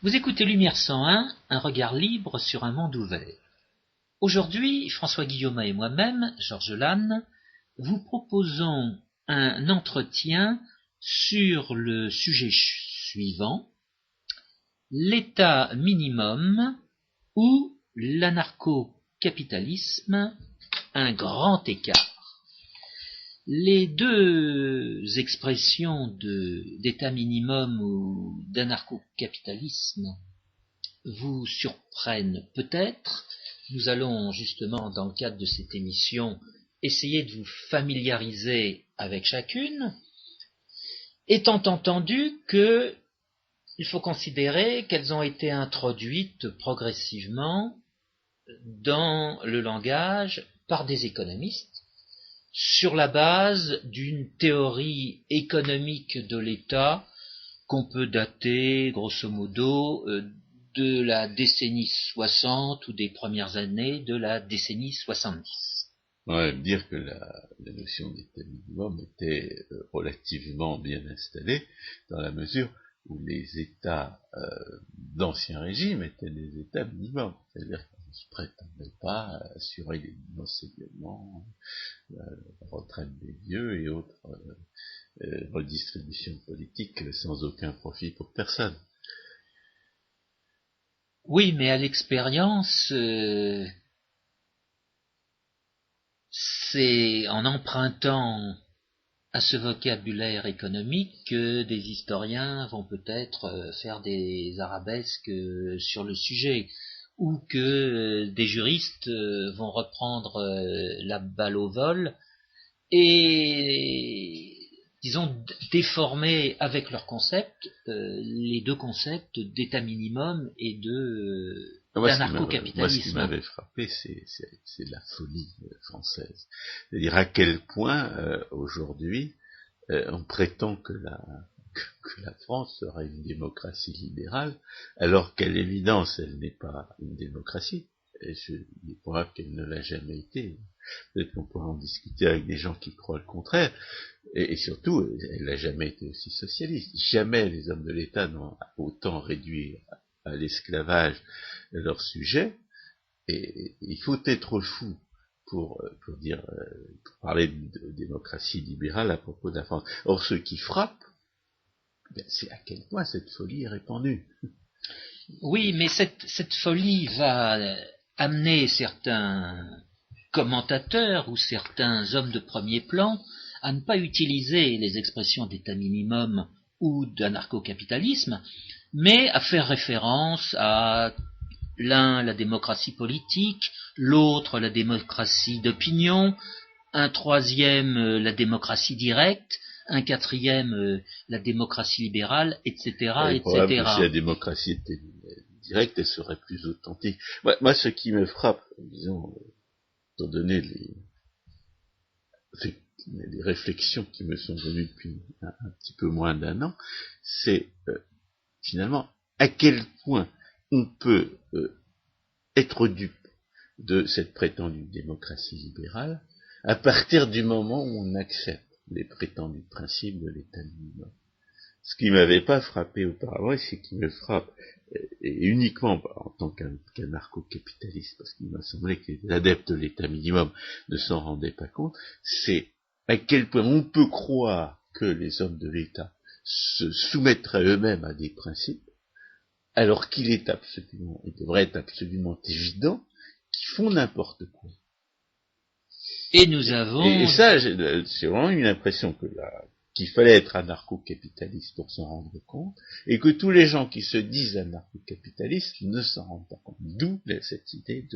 Vous écoutez Lumière 101, un regard libre sur un monde ouvert. Aujourd'hui, François Guillaume et moi-même, Georges Lannes, vous proposons un entretien sur le sujet suivant, l'état minimum ou l'anarcho-capitalisme, un grand écart. Les deux expressions d'état minimum ou d'anarcho-capitalisme vous surprennent peut-être. Nous allons justement, dans le cadre de cette émission, essayer de vous familiariser avec chacune, étant entendu qu'il faut considérer qu'elles ont été introduites progressivement dans le langage par des économistes, sur la base d'une théorie économique de l'État qu'on peut dater, grosso modo, de la décennie 60 ou des premières années de la décennie 70. On va dire que la notion d'État minimum était relativement bien installée, dans la mesure où les États d'Ancien Régime étaient des États minimums, c'est-à-dire qu'ils ne se prétendaient pas à assurer les enseignements, la retraite des vieux et autres redistributions politiques sans aucun profit pour personne. Oui, mais à l'expérience, c'est en empruntant à ce vocabulaire économique que des historiens vont peut-être faire des arabesques sur le sujet, ou que des juristes vont reprendre la balle au vol et, disons, déformer avec leurs concepts les deux concepts d'état minimum et d'anarcho-capitalisme. Moi, ce qui m'avait frappé, c'est la folie française. C'est-à-dire à quel point, aujourd'hui, on prétend que la France serait une démocratie libérale, alors qu'à l'évidence, elle n'est pas une démocratie. Et il est probable qu'elle ne l'a jamais été. Peut-être qu'on pourra en discuter avec des gens qui croient le contraire. Et surtout, elle n'a jamais été aussi socialiste. Jamais les hommes de l'État n'ont autant réduit à l'esclavage leurs sujets. Et il faut être fou pour parler de démocratie libérale à propos de la France. Or, ce qui frappe, c'est à quel point cette folie est répandue. Oui, mais cette folie va amener certains commentateurs ou certains hommes de premier plan à ne pas utiliser les expressions d'état minimum ou d'anarcho-capitalisme, mais à faire référence à l'un la démocratie politique, l'autre la démocratie d'opinion, un troisième la démocratie directe, un quatrième la démocratie libérale, etc. Il est probable que si la démocratie était directe, elle serait plus authentique. Moi, ce qui me frappe, disons, étant donné les réflexions qui me sont venues depuis un petit peu moins d'un an, c'est finalement à quel point on peut être dupe de cette prétendue démocratie libérale à partir du moment où on accepte les prétendus principes de l'État minimum. Ce qui m'avait pas frappé auparavant, et ce qui me frappe, et uniquement en tant qu'anarcho-capitaliste, parce qu'il m'a semblé que les adeptes de l'État minimum ne s'en rendaient pas compte, c'est à quel point on peut croire que les hommes de l'État se soumettraient eux-mêmes à des principes, alors qu'il devrait être absolument évident qu'ils font n'importe quoi. Et nous avons... Et ça, j'ai vraiment eu l'impression qu'il fallait être anarcho-capitaliste pour s'en rendre compte, et que tous les gens qui se disent anarcho-capitalistes ne s'en rendent pas compte. D'où cette idée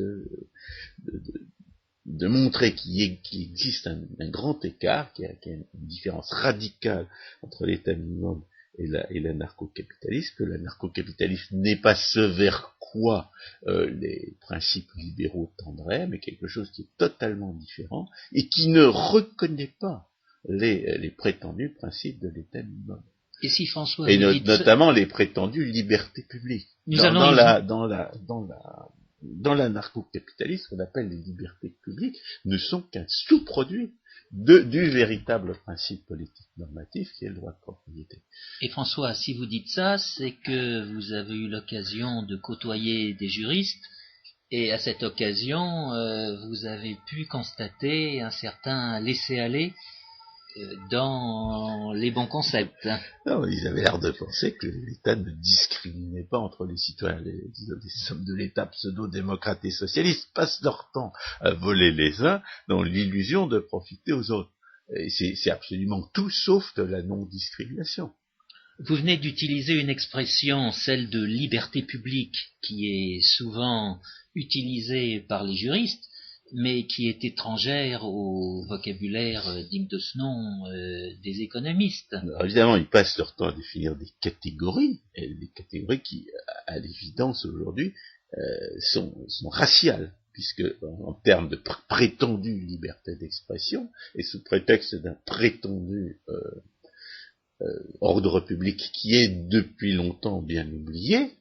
de montrer qu'il existe un grand écart, qu'il y a une différence radicale entre l'état minimum et l'anarcho-capitalisme, que l'anarcho-capitalisme n'est pas ce vers quoi les principes libéraux tendraient, mais quelque chose qui est totalement différent et qui ne reconnaît pas les prétendus principes de l'État minimum. Et si François et notamment les prétendues libertés publiques. Dans dans l'anarcho-capitalisme, ce qu'on appelle les libertés publiques, ne sont qu'un sous-produit du véritable principe politique normatif qui est le droit de propriété. Et François, si vous dites ça, c'est que vous avez eu l'occasion de côtoyer des juristes, et à cette occasion, vous avez pu constater un certain laisser-aller dans les bons concepts. Non, ils avaient l'air de penser que l'État ne discriminait pas entre les citoyens. Les hommes de l'État pseudo-démocrates et socialistes passent leur temps à voler les uns dans l'illusion de profiter aux autres. Et c'est absolument tout sauf de la non-discrimination. Vous venez d'utiliser une expression, celle de liberté publique, qui est souvent utilisée par les juristes, mais qui est étrangère au vocabulaire digne de ce nom des économistes. Alors, évidemment, ils passent leur temps à définir des catégories, et des catégories qui, à l'évidence aujourd'hui, sont raciales, puisque en termes de prétendue liberté d'expression, et sous prétexte d'un prétendu ordre public qui est depuis longtemps bien oublié,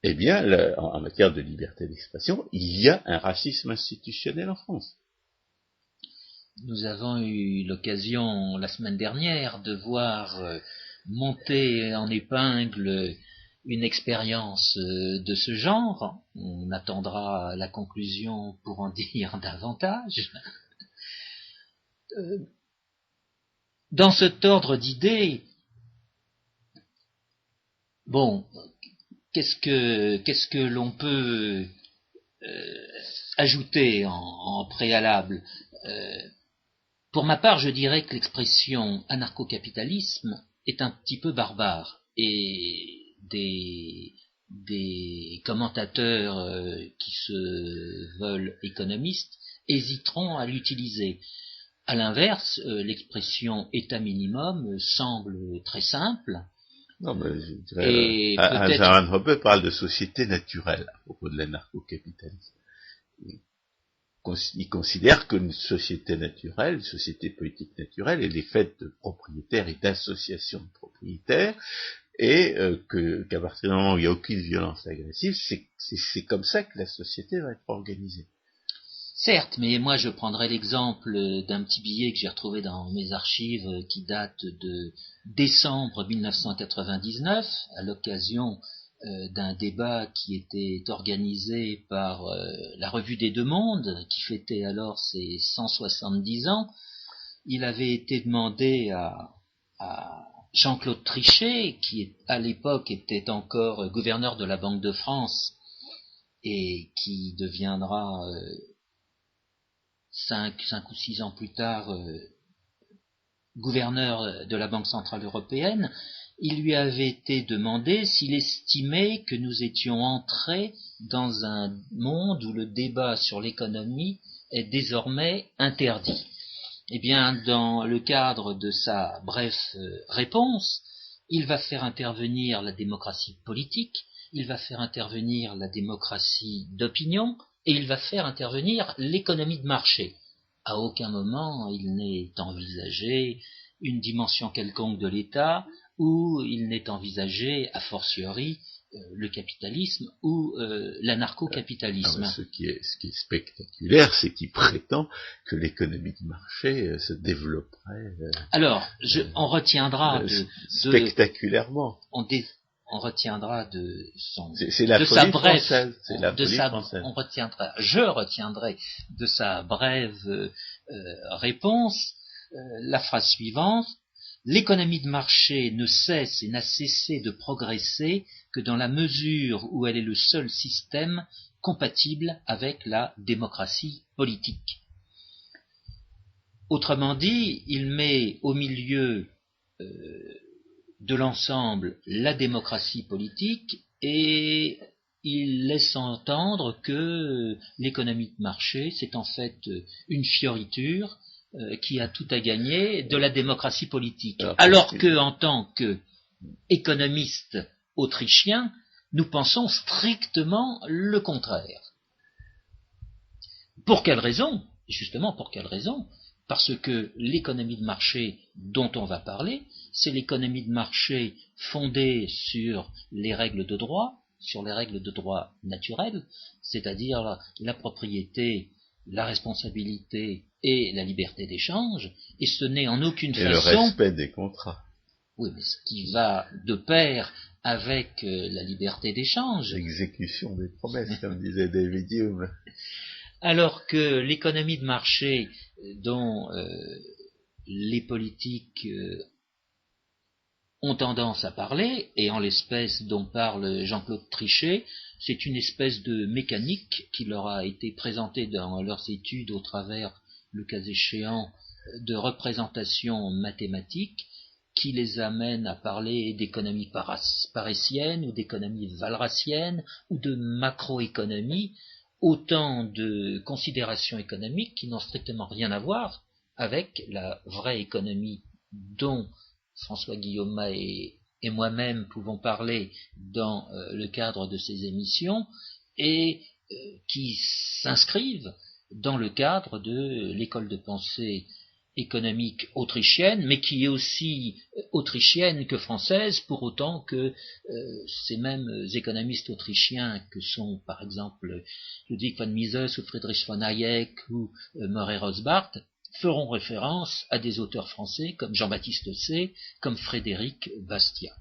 eh bien, en matière de liberté d'expression, il y a un racisme institutionnel en France. Nous avons eu l'occasion la semaine dernière de voir monter en épingle une expérience de ce genre. On attendra la conclusion pour en dire davantage. Dans cet ordre d'idées, bon, qu'est-ce que l'on peut ajouter en préalable? Pour ma part, je dirais que l'expression anarcho-capitalisme est un petit peu barbare, et des commentateurs qui se veulent économistes hésiteront à l'utiliser. À l'inverse, l'expression état minimum semble très simple. Non, mais je dirais, Hermann Hoppe parle de société naturelle à propos de l'anarcho-capitalisme. Il considère qu'une société naturelle, une société politique naturelle, elle est faite de propriétaires et d'associations de propriétaires, et qu'à partir du moment où il n'y a aucune violence agressive, c'est comme ça que la société va être organisée. Certes, mais moi je prendrais l'exemple d'un petit billet que j'ai retrouvé dans mes archives qui date de décembre 1999, à l'occasion d'un débat qui était organisé par la Revue des Deux Mondes, qui fêtait alors ses 170 ans. Il avait été demandé à Jean-Claude Trichet, qui à l'époque était encore gouverneur de la Banque de France et qui deviendra 5 ou 6 ans plus tard gouverneur de la Banque Centrale Européenne, il lui avait été demandé s'il estimait que nous étions entrés dans un monde où le débat sur l'économie est désormais interdit. Eh bien, dans le cadre de sa brève réponse, il va faire intervenir la démocratie politique, il va faire intervenir la démocratie d'opinion, et il va faire intervenir l'économie de marché. À aucun moment il n'est envisagé une dimension quelconque de l'État, ou il n'est envisagé, a fortiori, le capitalisme ou l'anarcho-capitalisme. Ce qui est spectaculaire, c'est qu'il prétend que l'économie de marché se développerait. Alors, on retiendra spectaculairement. On retiendra de son, c'est la de folie sa brève, française. C'est la folie française. Je retiendrai de sa brève réponse la phrase suivante: l'économie de marché ne cesse et n'a cessé de progresser que dans la mesure où elle est le seul système compatible avec la démocratie politique. Autrement dit, il met au milieu de l'ensemble la démocratie politique, et il laisse entendre que l'économie de marché, c'est en fait une fioriture qui a tout à gagner de la démocratie politique. Alors que, en tant qu'économistes autrichiens, nous pensons strictement le contraire. Pour quelle raison? Justement, pour quelle raison? Parce que l'économie de marché dont on va parler, c'est l'économie de marché fondée sur les règles de droit, sur les règles de droit naturel, c'est-à-dire la propriété, la responsabilité et la liberté d'échange, et ce n'est en aucune façon... le respect des contrats. Oui, mais ce qui va de pair avec la liberté d'échange. L'exécution des promesses, comme disait David Hume. Alors que l'économie de marché dont les politiques ont tendance à parler, et en l'espèce dont parle Jean-Claude Trichet, c'est une espèce de mécanique qui leur a été présentée dans leurs études au travers, le cas échéant, de représentations mathématiques qui les amène à parler d'économie parisienne ou d'économie walrasienne ou de macroéconomie, autant de considérations économiques qui n'ont strictement rien à voir avec la vraie économie dont François Guillaume et moi-même pouvons parler dans le cadre de ces émissions et qui s'inscrivent dans le cadre de l'école de pensée économique autrichienne, mais qui est aussi autrichienne que française, pour autant que ces mêmes économistes autrichiens que sont par exemple Ludwig von Mises ou Friedrich von Hayek ou Murray Rothbard feront référence à des auteurs français comme Jean-Baptiste Say, comme Frédéric Bastiat.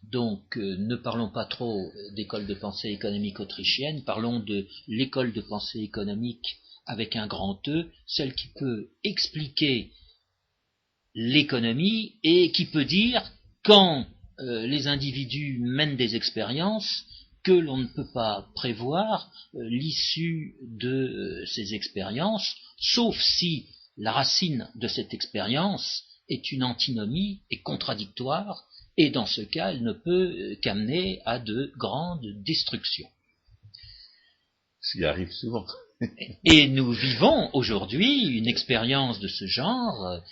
Donc ne parlons pas trop d'école de pensée économique autrichienne, parlons de l'école de pensée économique avec un grand E, celle qui peut expliquer l'économie et qui peut dire quand les individus mènent des expériences que l'on ne peut pas prévoir l'issue de ces expériences, sauf si la racine de cette expérience est une antinomie et contradictoire, et dans ce cas, elle ne peut qu'amener à de grandes destructions. Ce qui arrive souvent. Et nous vivons aujourd'hui une expérience de ce genre,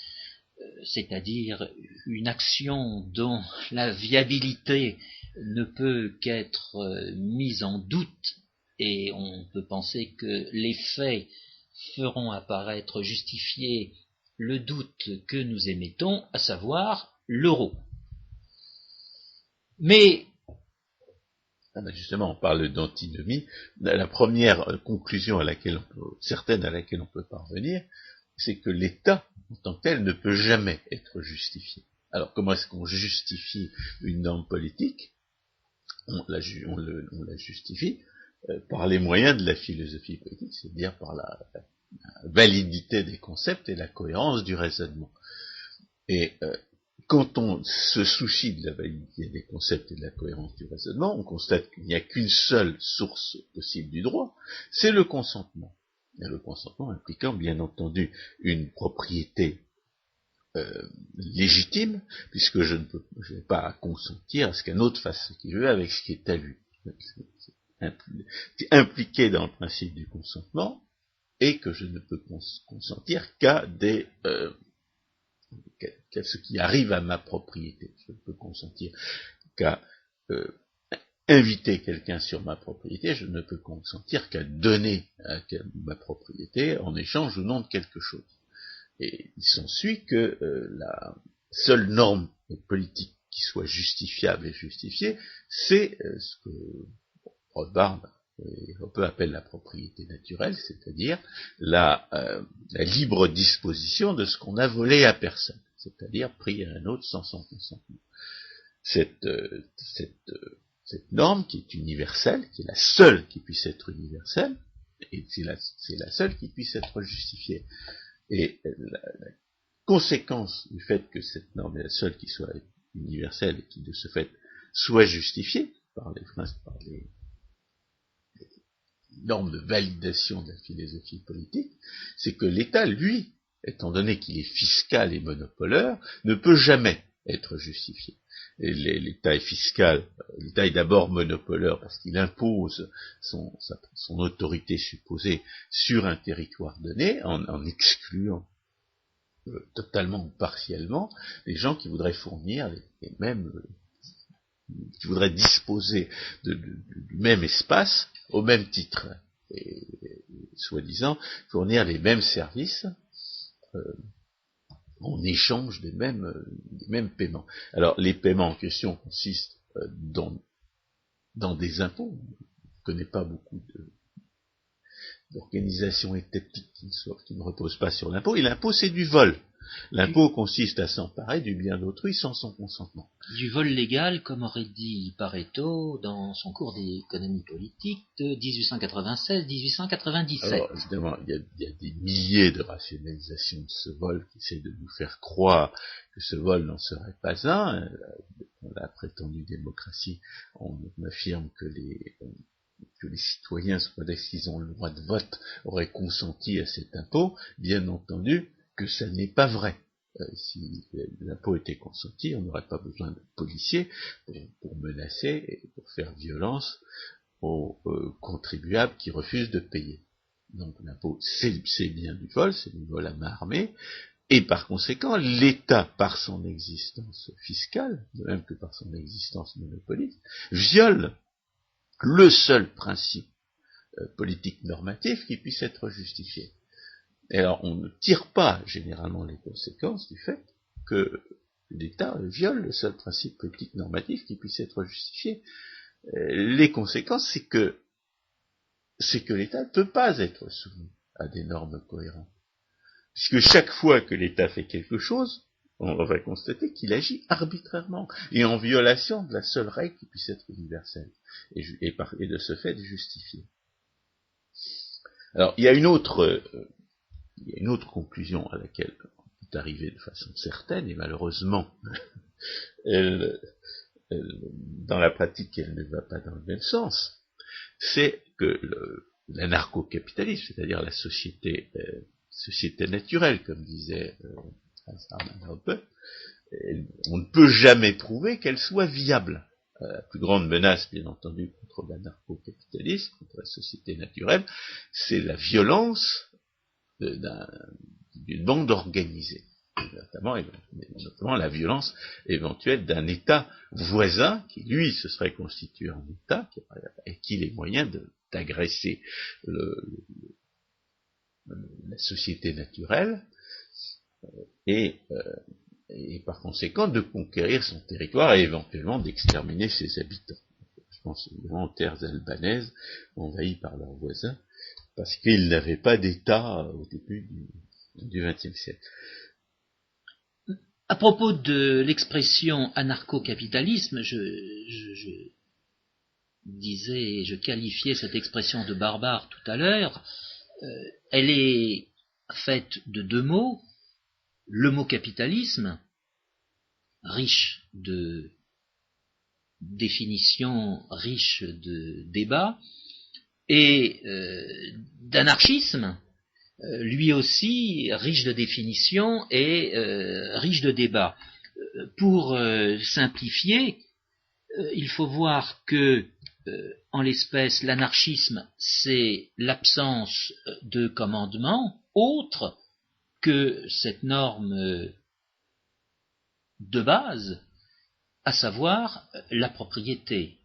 c'est-à-dire une action dont la viabilité ne peut qu'être mise en doute, et on peut penser que les faits feront apparaître justifier le doute que nous émettons, à savoir l'euro. Mais justement, on parle d'antinomie. La première conclusion certaine à laquelle on peut parvenir, c'est que l'État, en tant que tel, ne peut jamais être justifié. Alors, comment est-ce qu'on justifie une norme politique ? On la justifie par les moyens de la philosophie politique, c'est-à-dire par la validité des concepts et la cohérence du raisonnement. Et quand on se soucie de la validité des concepts et de la cohérence du raisonnement, on constate qu'il n'y a qu'une seule source possible du droit, c'est le consentement. Et le consentement impliquant, bien entendu, une propriété légitime, puisque je n'ai pas à consentir à ce qu'un autre fasse ce qu'il veut avec ce qui est à lui. C'est impliqué dans le principe du consentement, et que je ne peux consentir qu'à ce qui arrive à ma propriété. Je ne peux consentir qu'à inviter quelqu'un sur ma propriété, je ne peux consentir qu'à donner ma propriété en échange ou non de quelque chose. Et il s'ensuit que la seule norme politique qui soit justifiable et justifiée, c'est ce que Rothbard et Hoppe appelle la propriété naturelle, c'est-à-dire la libre disposition de ce qu'on a volé à personne, c'est-à-dire pris à un autre sans son consentement. Cette norme qui est universelle, qui est la seule qui puisse être universelle, et c'est la seule qui puisse être justifiée. Et la conséquence du fait que cette norme est la seule qui soit universelle et qui de ce fait soit justifiée par les norme de validation de la philosophie politique, c'est que l'État, lui, étant donné qu'il est fiscal et monopoleur, ne peut jamais être justifié. Et l'État est fiscal, l'État est d'abord monopoleur parce qu'il impose son autorité supposée sur un territoire donné, en excluant totalement ou partiellement les gens qui voudraient fournir les mêmes qui voudraient disposer du même espace au même titre, et soi-disant fournir les mêmes services en échange des mêmes paiements. Alors les paiements en question consistent dans dans des impôts. On ne connaît pas beaucoup d'organisations étatiques qui ne reposent pas sur l'impôt, et l'impôt c'est du vol. L'impôt consiste à s'emparer du bien d'autrui sans son consentement. Du vol légal, comme aurait dit Pareto dans son cours d'économie politique de 1896-1897. Alors, évidemment, il y a des milliers de rationalisations de ce vol qui essaient de nous faire croire que ce vol n'en serait pas un. Dans la prétendue démocratie, on affirme que les citoyens, sous prétexte qu'ils ont le droit de vote, auraient consenti à cet impôt. Bien entendu que ça n'est pas vrai. Si l'impôt était consenti, on n'aurait pas besoin de policiers pour menacer et pour faire violence aux contribuables qui refusent de payer. Donc l'impôt, c'est bien du vol, c'est du vol à main armée, et par conséquent, l'État, par son existence fiscale, de même que par son existence monopoliste, viole le seul principe politique normatif qui puisse être justifié. Et alors, on ne tire pas généralement les conséquences du fait que l'État viole le seul principe politique normatif qui puisse être justifié. Les conséquences, c'est que l'État ne peut pas être soumis à des normes cohérentes. Puisque chaque fois que l'État fait quelque chose, on va constater qu'il agit arbitrairement et en violation de la seule règle qui puisse être universelle et de ce fait justifiée. Alors, il y a une autre conclusion à laquelle on peut arriver de façon certaine, et malheureusement, dans la pratique, elle ne va pas dans le même sens, c'est que l'anarcho-capitalisme, c'est-à-dire la société naturelle, comme disait Hermann Hoppe, on ne peut jamais prouver qu'elle soit viable. La plus grande menace, bien entendu, contre l'anarcho-capitalisme, contre la société naturelle, c'est la violence d'une bande organisée, notamment la violence éventuelle d'un État voisin qui, lui, se serait constitué en État et qui a les moyens d'agresser la société naturelle et par conséquent de conquérir son territoire et éventuellement d'exterminer ses habitants. Je pense évidemment aux terres albanaises envahies par leurs voisins, parce qu'ils n'avaient pas d'État au début du XXe siècle. À propos de l'expression anarcho-capitalisme, je disais, je qualifiais cette expression de barbare tout à l'heure. Elle est faite de deux mots. Le mot capitalisme, riche de définitions, riche de débats, et d'anarchisme, lui aussi riche de définitions et riche de débats. Pour simplifier, il faut voir que, en l'espèce, l'anarchisme, c'est l'absence de commandement autre que cette norme de base, à savoir la propriété,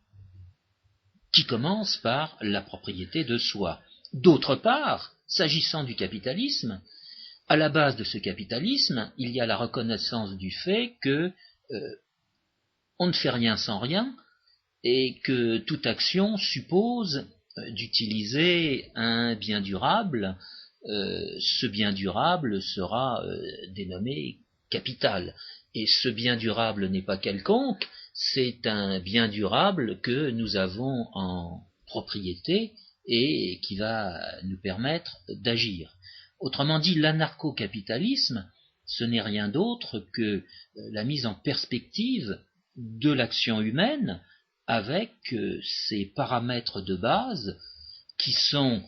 qui commence par la propriété de soi. D'autre part, s'agissant du capitalisme, à la base de ce capitalisme, il y a la reconnaissance du fait que on ne fait rien sans rien et que toute action suppose d'utiliser un bien durable. Ce bien durable sera dénommé capital. Et ce bien durable n'est pas quelconque, c'est un bien durable que nous avons en propriété et qui va nous permettre d'agir. Autrement dit, l'anarcho-capitalisme, ce n'est rien d'autre que la mise en perspective de l'action humaine avec ses paramètres de base qui sont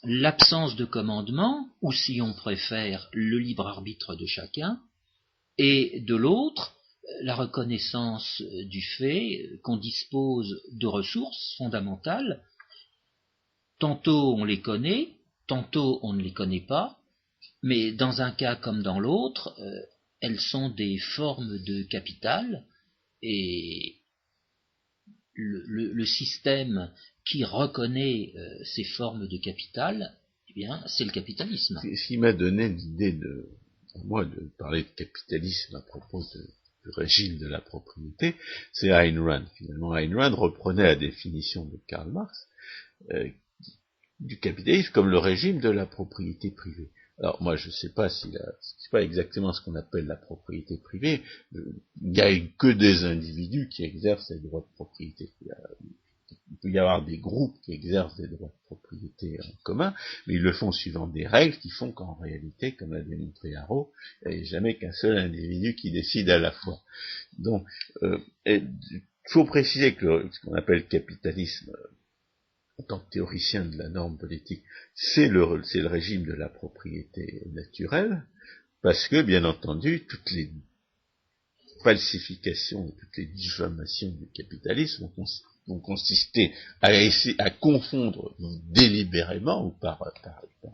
l'absence de commandement, ou si on préfère, le libre arbitre de chacun, et de l'autre, la reconnaissance du fait qu'on dispose de ressources fondamentales. Tantôt on les connaît, tantôt on ne les connaît pas, mais dans un cas comme dans l'autre, elles sont des formes de capital, et le système qui reconnaît ces formes de capital, eh bien, c'est le capitalisme. Ce qui m'a donné l'idée à moi de parler de capitalisme à propos régime de la propriété, c'est Ayn Rand. Finalement, Ayn Rand reprenait la définition de Karl Marx du capitalisme comme le régime de la propriété privée. Alors moi je sais pas c'est pas exactement ce qu'on appelle la propriété privée. Il n'y a que des individus qui exercent les droits de propriété. Il peut y avoir des groupes qui exercent des droits de propriété en commun, mais ils le font suivant des règles qui font qu'en réalité, comme l'a démontré Haro, il n'y a jamais qu'un seul individu qui décide à la fois. Donc, il faut préciser que ce qu'on appelle capitalisme, en tant que théoricien de la norme politique, c'est le régime de la propriété naturelle, parce que, bien entendu, toutes les falsifications et toutes les diffamations du capitalisme vont consister à confondre délibérément ou par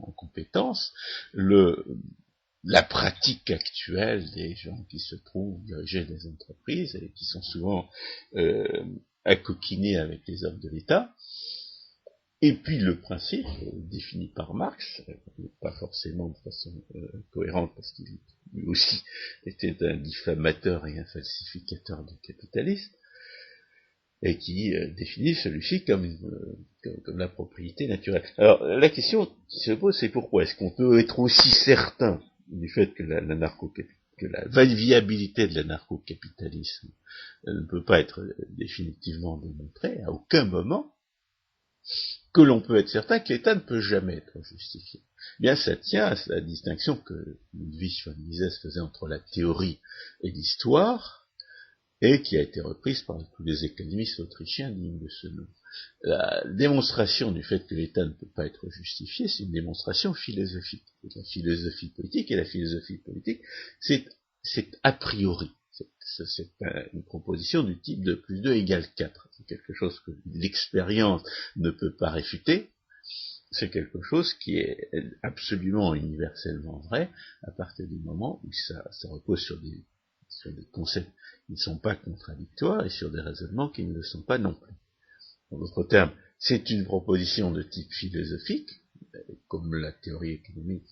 incompétence la pratique actuelle des gens qui se trouvent diriger des entreprises et qui sont souvent acoquinés avec les hommes de l'État. Et puis le principe, défini par Marx, pas forcément de façon cohérente, parce qu'il lui aussi était un diffamateur et un falsificateur du capitalisme, et qui définit celui-ci comme la propriété naturelle. Alors la question qui se pose, c'est pourquoi est-ce qu'on peut être aussi certain du fait que la viabilité de l'anarcho-capitalisme ne peut pas être définitivement démontrée à aucun moment, que l'on peut être certain que l'État ne peut jamais être justifié. Eh bien, ça tient à la distinction que Ludwig von Mises faisait entre la théorie et l'histoire, et qui a été reprise par tous les économistes autrichiens dignes de ce nom. La démonstration du fait que l'État ne peut pas être justifié, c'est une démonstration philosophique. La philosophie politique, et la philosophie politique, c'est a priori. C'est une proposition du type de plus 2 égale 4. C'est quelque chose que l'expérience ne peut pas réfuter. C'est quelque chose qui est absolument universellement vrai à partir du moment où ça repose sur des concepts qui ne sont pas contradictoires et sur des raisonnements qui ne le sont pas non plus. En d'autres termes, c'est une proposition de type philosophique, comme la théorie économique,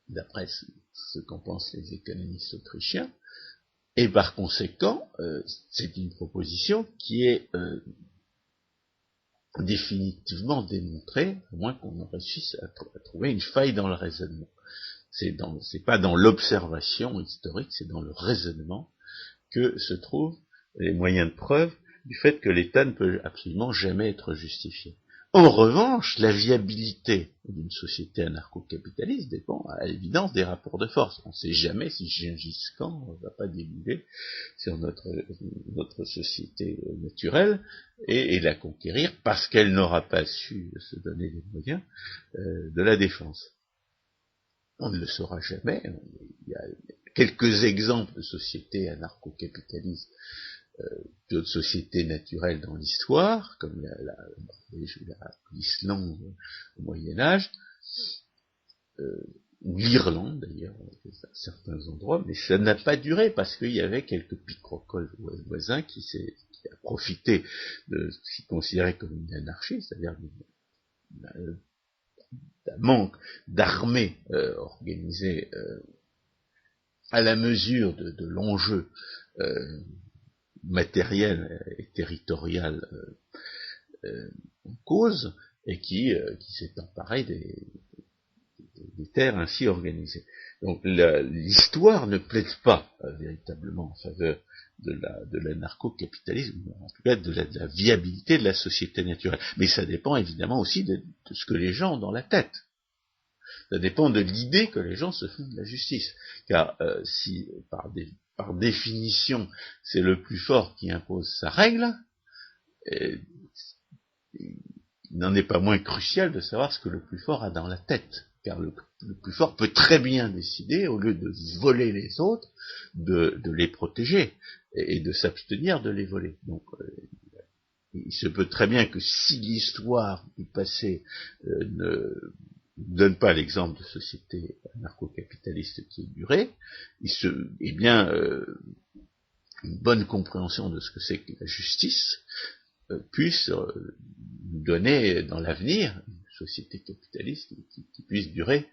d'après ce qu'en pensent les économistes autrichiens, et par conséquent, c'est une proposition qui est définitivement démontrée, à moins qu'on en réussisse à trouver une faille dans le raisonnement. C'est pas dans l'observation historique, c'est dans le raisonnement que se trouvent les moyens de preuve du fait que l'État ne peut absolument jamais être justifié. En revanche, la viabilité d'une société anarcho-capitaliste dépend à l'évidence des rapports de force. On ne sait jamais si Gengis Khan ne va pas débouler sur notre société naturelle et la conquérir parce qu'elle n'aura pas su se donner les moyens de la défense. On ne le saura jamais. Il y a quelques exemples de sociétés anarcho-capitalistes, d'autres sociétés naturelles dans l'histoire, comme l'Islande au Moyen-Âge, ou l'Irlande d'ailleurs, à certains endroits, mais ça n'a pas duré parce qu'il y avait quelques picrocoles voisins qui a profité de ce qu'ils considéraient comme une anarchie, c'est-à-dire d'un manque d'armée organisée à la mesure de l'enjeu matériel et territorial en cause, et qui s'est emparé des terres ainsi organisées. Donc l'histoire ne plaide pas véritablement en faveur de l'anarcho-capitalisme, en tout cas de la viabilité de la société naturelle. Mais ça dépend évidemment aussi de ce que les gens ont dans la tête. Ça dépend de l'idée que les gens se font de la justice. Car si par définition c'est le plus fort qui impose sa règle, il n'en est pas moins crucial de savoir ce que le plus fort a dans la tête. Car le plus fort peut très bien décider, au lieu de voler les autres, de les protéger et de s'abstenir de les voler. Donc il se peut très bien que si l'histoire du passé ne donne pas l'exemple de société anarcho-capitaliste qui est durée, une bonne compréhension de ce que c'est que la justice puisse nous donner dans l'avenir une société capitaliste qui puisse durer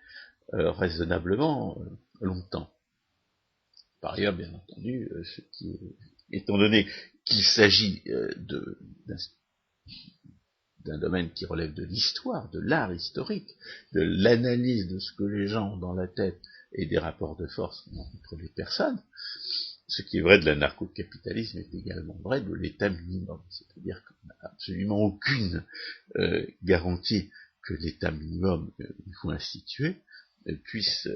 raisonnablement longtemps. Par ailleurs, bien entendu, étant donné qu'il s'agit d'un domaine qui relève de l'histoire, de l'art historique, de l'analyse de ce que les gens ont dans la tête et des rapports de force entre les personnes, ce qui est vrai de l'anarcho-capitalisme est également vrai de l'état minimum. C'est-à-dire qu'on n'a absolument aucune garantie que l'état minimum qu'il faut instituer puisse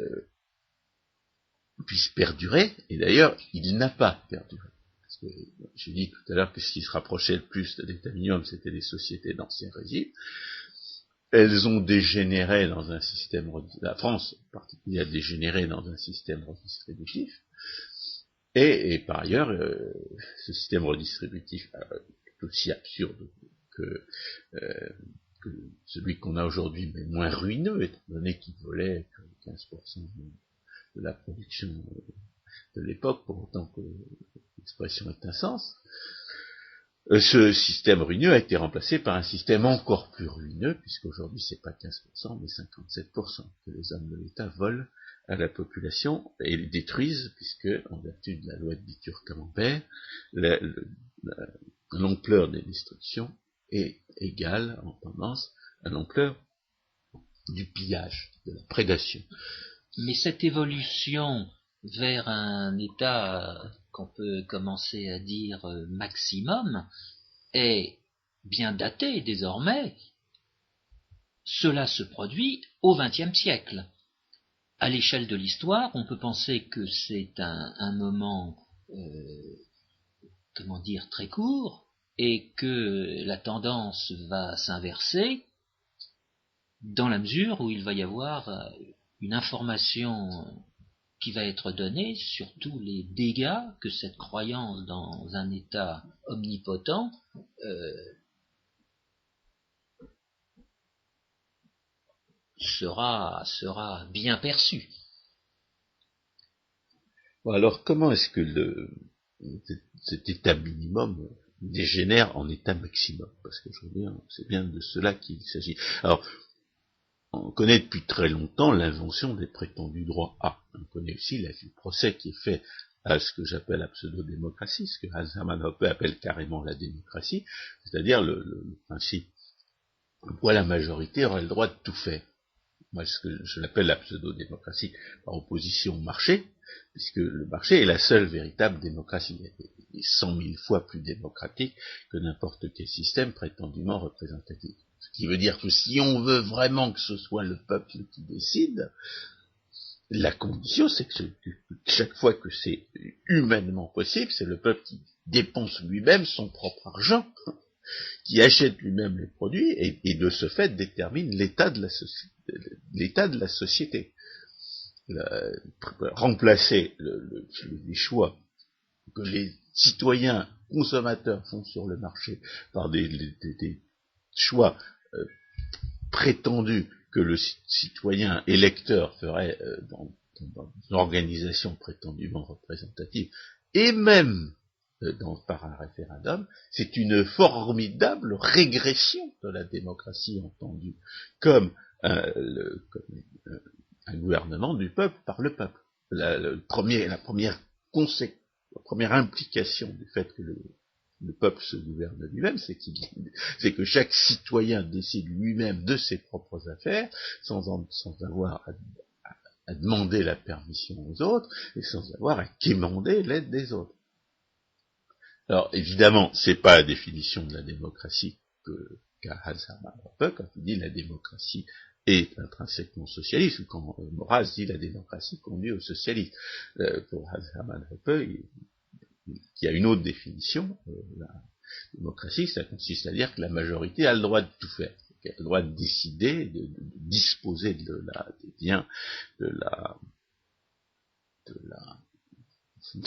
perdurer, et d'ailleurs, il n'a pas perduré. Parce que j'ai dit tout à l'heure que ce qui se rapprochait le plus de l'état minimum, c'était les sociétés d'ancien régime. Elles ont dégénéré dans un système, la France en particulier a dégénéré dans un système redistributif, et par ailleurs, ce système redistributif est aussi absurde que celui qu'on a aujourd'hui, mais moins ruineux, étant donné qu'il volait 15% de la production de l'époque, pour autant que l'expression ait un sens. Ce système ruineux a été remplacé par un système encore plus ruineux, puisqu'aujourd'hui c'est pas 15%, mais 57% que les hommes de l'État volent à la population et les détruisent, puisque, en vertu de la loi de Bitur-Camembert, l'ampleur des destructions est égale en tendance à l'ampleur du pillage, de la prédation. Mais cette évolution vers un état qu'on peut commencer à dire maximum est bien datée désormais. Cela se produit au XXe siècle. À l'échelle de l'histoire, on peut penser que c'est un moment, très court, et que la tendance va s'inverser dans la mesure où il va y avoir une information qui va être donnée sur tous les dégâts que cette croyance dans un État omnipotent sera bien perçue. Bon, alors comment est-ce que cet état minimum dégénère en état maximum? Parce que je veux dire, c'est bien de cela qu'il s'agit. Alors, on connaît depuis très longtemps l'invention des prétendus droits A. On connaît aussi le procès qui est fait à ce que j'appelle la pseudo-démocratie, ce que Hans-Hermann Hoppe appelle carrément la démocratie, c'est-à-dire le principe pourquoi la majorité aurait le droit de tout faire. Moi, ce que je l'appelle la pseudo-démocratie par opposition au marché, puisque le marché est la seule véritable démocratie. Il est 100 000 fois plus démocratique que n'importe quel système prétendument représentatif. Ce qui veut dire que si on veut vraiment que ce soit le peuple qui décide, la condition c'est que chaque fois que c'est humainement possible, c'est le peuple qui dépense lui-même son propre argent, qui achète lui-même les produits et de ce fait détermine l'état de la société. Remplacer les choix que les citoyens consommateurs font sur le marché par des choix prétendus que le citoyen électeur ferait dans une organisation prétendument représentative, et même par un référendum, c'est une formidable régression de la démocratie entendue comme un gouvernement du peuple par le peuple. La première implication du fait que le peuple se gouverne lui-même, c'est que chaque citoyen décide lui-même de ses propres affaires, sans avoir à demander la permission aux autres, et sans avoir à quémander l'aide des autres. Alors, évidemment, c'est pas la définition de la démocratie qu'a Hans-Hermann Hoppe quand il dit la démocratie est intrinsèquement socialiste, ou quand Maurras dit la démocratie conduit au socialisme. Pour Hans-Hermann Hoppe, il y a une autre définition. La démocratie, ça consiste à dire que la majorité a le droit de tout faire, qu'elle a le droit de décider, de disposer des biens de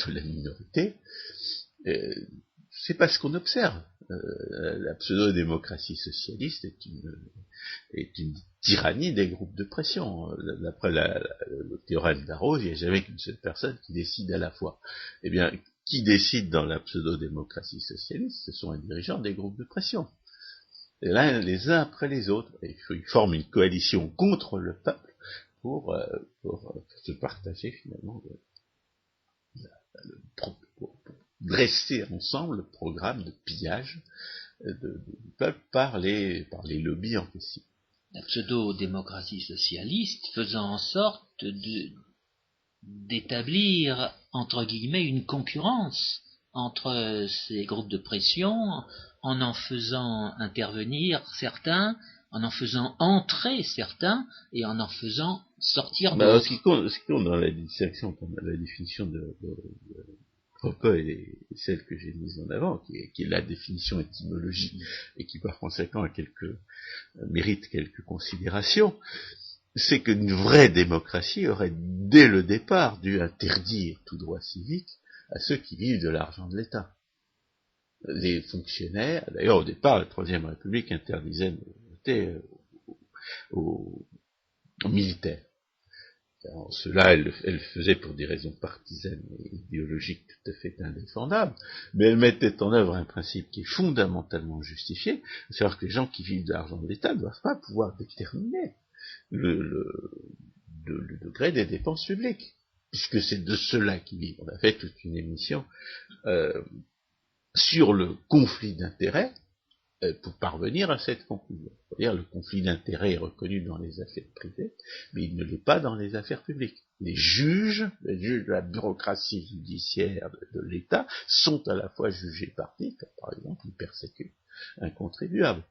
la minorité. C'est pas ce qu'on observe. La pseudo-démocratie socialiste est une tyrannie des groupes de pression. D'après le théorème d'Arrow, il n'y a jamais qu'une seule personne qui décide à la fois. Eh bien, qui décide dans la pseudo-démocratie socialiste? Ce sont les dirigeants des groupes de pression. Et là, les uns après les autres. Et ils forment une coalition contre le peuple pour se partager finalement pour dresser ensemble le programme de pillage du peuple par les lobbies en question. La pseudo-démocratie socialiste faisant en sorte d'établir, entre guillemets, une concurrence entre ces groupes de pression, en faisant intervenir certains, en faisant entrer certains, et en faisant sortir d'autres. Ce qui compte dans la distinction, la définition de Popper et celle que j'ai mise en avant, qui est la définition étymologique, et qui par conséquent mérite quelques considérations, c'est qu'une vraie démocratie aurait dès le départ dû interdire tout droit civique à ceux qui vivent de l'argent de l'État. Les fonctionnaires, d'ailleurs au départ la Troisième République interdisait de voter aux militaires. Alors, cela, elle le faisait pour des raisons partisanes et idéologiques tout à fait indéfendables, mais elle mettait en œuvre un principe qui est fondamentalement justifié, à savoir que les gens qui vivent de l'argent de l'État ne doivent pas pouvoir déterminer le degré des dépenses publiques, puisque c'est de cela qu'ils vivent. On a fait toute une émission sur le conflit d'intérêts pour parvenir à cette conclusion. C'est-à-dire le conflit d'intérêts est reconnu dans les affaires privées, mais il ne l'est pas dans les affaires publiques. Les juges de la bureaucratie judiciaire de l'État sont à la fois jugés partis, comme par exemple ils persécutent un contribuable.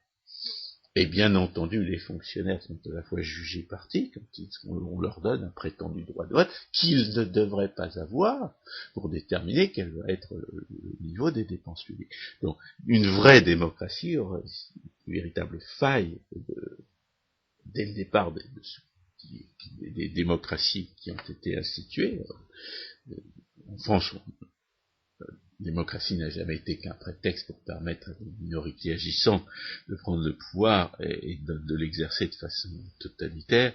Et bien entendu, les fonctionnaires sont à la fois jugés partis, quand on leur donne un prétendu droit de vote, qu'ils ne devraient pas avoir, pour déterminer quel va être le niveau des dépenses publiques. Donc, une vraie démocratie aurait une véritable faille dès le départ des démocraties qui ont été instituées. En France, la démocratie n'a jamais été qu'un prétexte pour permettre à des minorités agissantes de prendre le pouvoir et de l'exercer de façon totalitaire,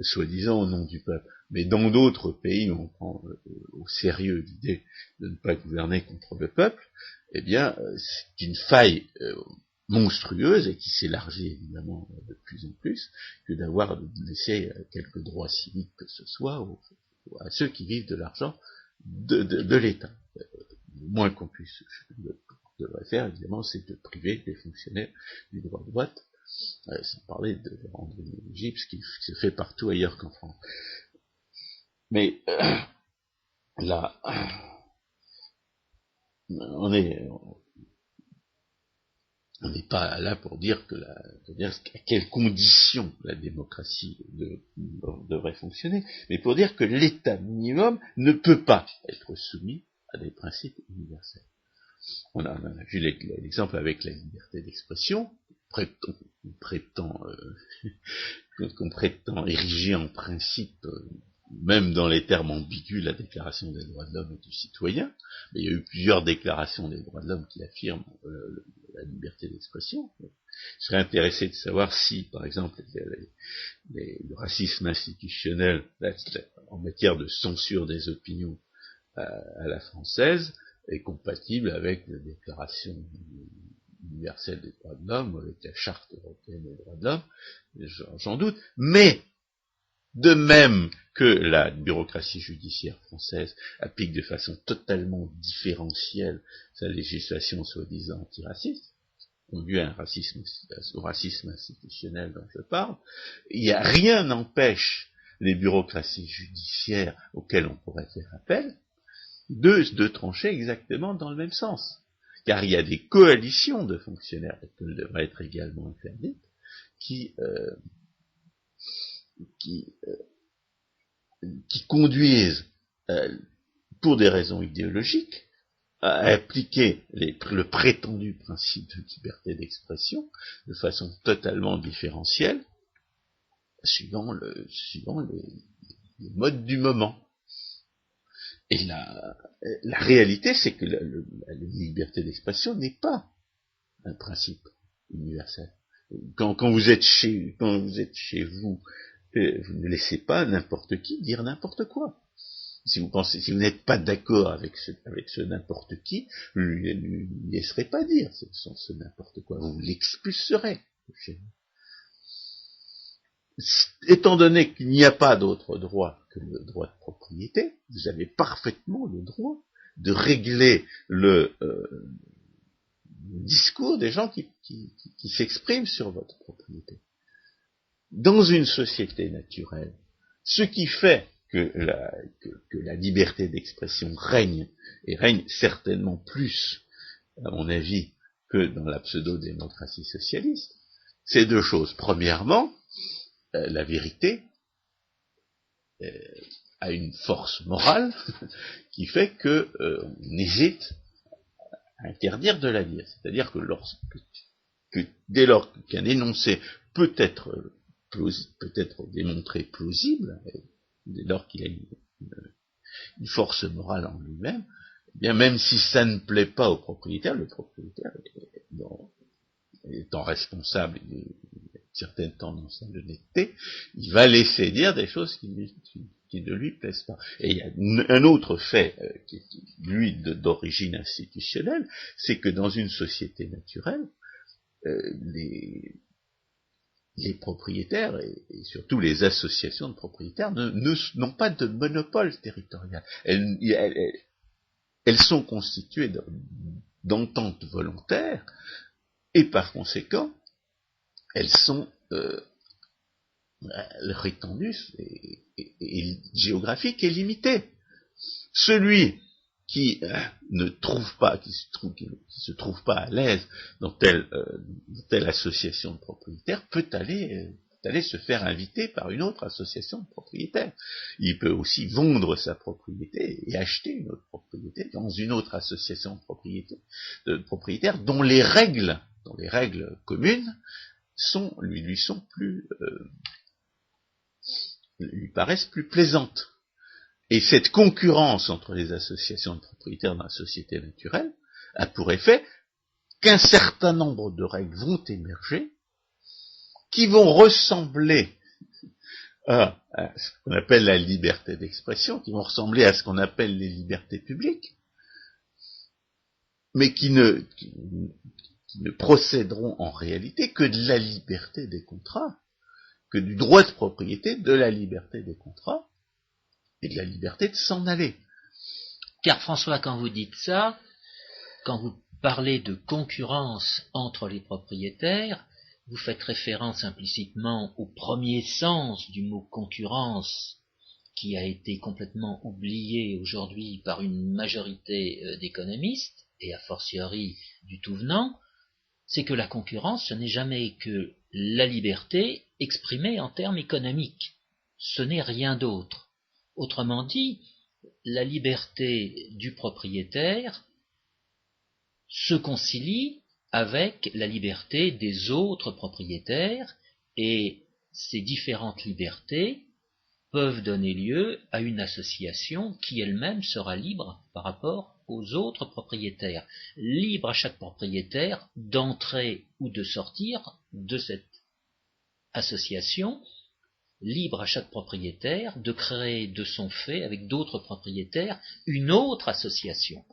soi-disant au nom du peuple. Mais dans d'autres pays où on prend au sérieux l'idée de ne pas gouverner contre le peuple, eh bien, c'est une faille monstrueuse et qui s'élargit évidemment de plus en plus, que d'avoir laissé quelques droits civiques que ce soit à ceux qui vivent de l'argent de l'État. Le moins qu'on devrait faire, évidemment, c'est de priver les fonctionnaires du droit de vote, sans parler de les rendre inéligibles, ce qui se fait partout ailleurs qu'en France. Mais là, on n'est pas là pour dire à quelles conditions la démocratie devrait fonctionner, mais pour dire que l'État minimum ne peut pas être soumis à des principes universels. On a vu l'exemple avec la liberté d'expression, qu'on prétend ériger en principe, même dans les termes ambigus, la déclaration des droits de l'homme et du citoyen, mais il y a eu plusieurs déclarations des droits de l'homme qui affirment la liberté d'expression. Je serais intéressé de savoir si, par exemple, le racisme institutionnel en matière de censure des opinions à la française est compatible avec la déclaration universelle des droits de l'homme, avec la charte européenne des droits de l'homme, j'en doute, mais de même que la bureaucratie judiciaire française applique de façon totalement différentielle sa législation soi-disant antiraciste, conduit à au racisme institutionnel dont je parle, rien n'empêche les bureaucraties judiciaires auxquelles on pourrait faire appel de trancher exactement dans le même sens. Car il y a des coalitions de fonctionnaires, qu'elles devraient être également interdites, qui conduisent, pour des raisons idéologiques, à appliquer le prétendu principe de liberté d'expression de façon totalement différentielle, suivant les modes du moment. Et la réalité, c'est que la liberté d'expression n'est pas un principe universel. Quand vous êtes chez vous, vous ne laissez pas n'importe qui dire n'importe quoi. Si vous n'êtes pas d'accord avec ce n'importe qui, vous ne lui laisserez pas dire ce n'importe quoi. Vous l'expulserez chez vous. Étant donné qu'il n'y a pas d'autre droit que le droit de propriété, vous avez parfaitement le droit de régler le discours des gens qui s'expriment sur votre propriété. Dans une société naturelle, ce qui fait que la liberté d'expression règne, et règne certainement plus, à mon avis, que dans la pseudo-démocratie socialiste, c'est deux choses. Premièrement, la vérité a une force morale qui fait que on hésite à interdire de la dire. C'est-à-dire que dès lors qu'un énoncé peut être démontré plausible, dès lors qu'il a une force morale en lui-même, eh bien même si ça ne plaît pas au propriétaire, le propriétaire étant responsable d'une certaine tendance à l'honnêteté, il va laisser dire des choses qui ne lui plaisent pas. Et il y a un autre fait qui est, lui, d'origine institutionnelle, c'est que dans une société naturelle, les propriétaires, et surtout les associations de propriétaires, n'ont pas de monopole territorial. Elles sont constituées d'ententes volontaires, et par conséquent, elles sont leur étendue géographique est limitée. Celui qui ne trouve pas, qui se trouve pas à l'aise dans telle association de propriétaires peut aller se faire inviter par une autre association de propriétaires. Il peut aussi vendre sa propriété et acheter une autre propriété dans une autre association de propriétaires dont les règles communes lui paraissent plus plaisantes. Et cette concurrence entre les associations de propriétaires dans la société naturelle a pour effet qu'un certain nombre de règles vont émerger qui vont ressembler à ce qu'on appelle la liberté d'expression, qui vont ressembler à ce qu'on appelle les libertés publiques, mais qui ne procéderont en réalité que de la liberté des contrats, que du droit de propriété, de la liberté des contrats, et de la liberté de s'en aller. Car François, quand vous dites ça, quand vous parlez de concurrence entre les propriétaires, vous faites référence implicitement au premier sens du mot concurrence, qui a été complètement oublié aujourd'hui par une majorité d'économistes, et a fortiori du tout venant, c'est que la concurrence, ce n'est jamais que la liberté exprimée en termes économiques. Ce n'est rien d'autre. Autrement dit, la liberté du propriétaire se concilie avec la liberté des autres propriétaires, et ces différentes libertés peuvent donner lieu à une association qui elle-même sera libre par rapport aux autres propriétaires. Libre à chaque propriétaire d'entrer ou de sortir de cette association, libre à chaque propriétaire de créer de son fait, avec d'autres propriétaires, une autre association.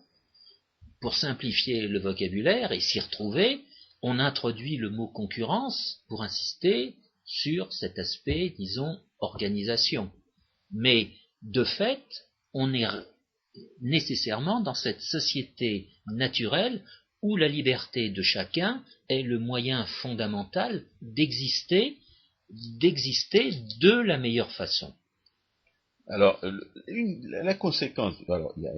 Pour simplifier le vocabulaire et s'y retrouver, on introduit le mot concurrence pour insister sur cet aspect, disons, organisation. Mais, de fait, on est nécessairement dans cette société naturelle où la liberté de chacun est le moyen fondamental d'exister de la meilleure façon. Alors, la conséquence, alors il y a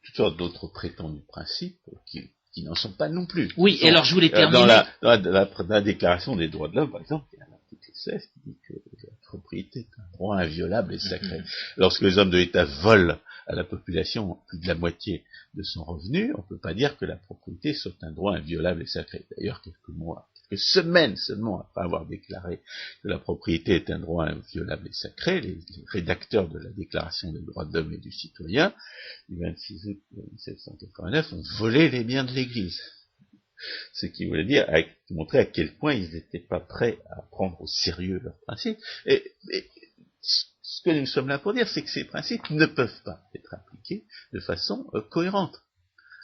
toutes sortes d'autres prétendus principes qui n'en sont pas non plus. Oui, et alors je voulais terminer. Dans la Déclaration des droits de l'homme, par exemple, il y a l'article 16 qui dit que la propriété est un droit inviolable et sacré. Lorsque les hommes de l'État volent à la population plus de la moitié de son revenu, on ne peut pas dire que la propriété soit un droit inviolable et sacré. D'ailleurs, quelques semaines seulement après avoir déclaré que la propriété est un droit inviolable et sacré, les rédacteurs de la Déclaration des droits de l'homme et du citoyen, du 26 août 1789, ont volé les biens de l'Église. Ce qui voulait dire, montrer à quel point ils n'étaient pas prêts à prendre au sérieux leurs principes. Et ce que nous sommes là pour dire, c'est que ces principes ne peuvent pas être appliqués de façon cohérente.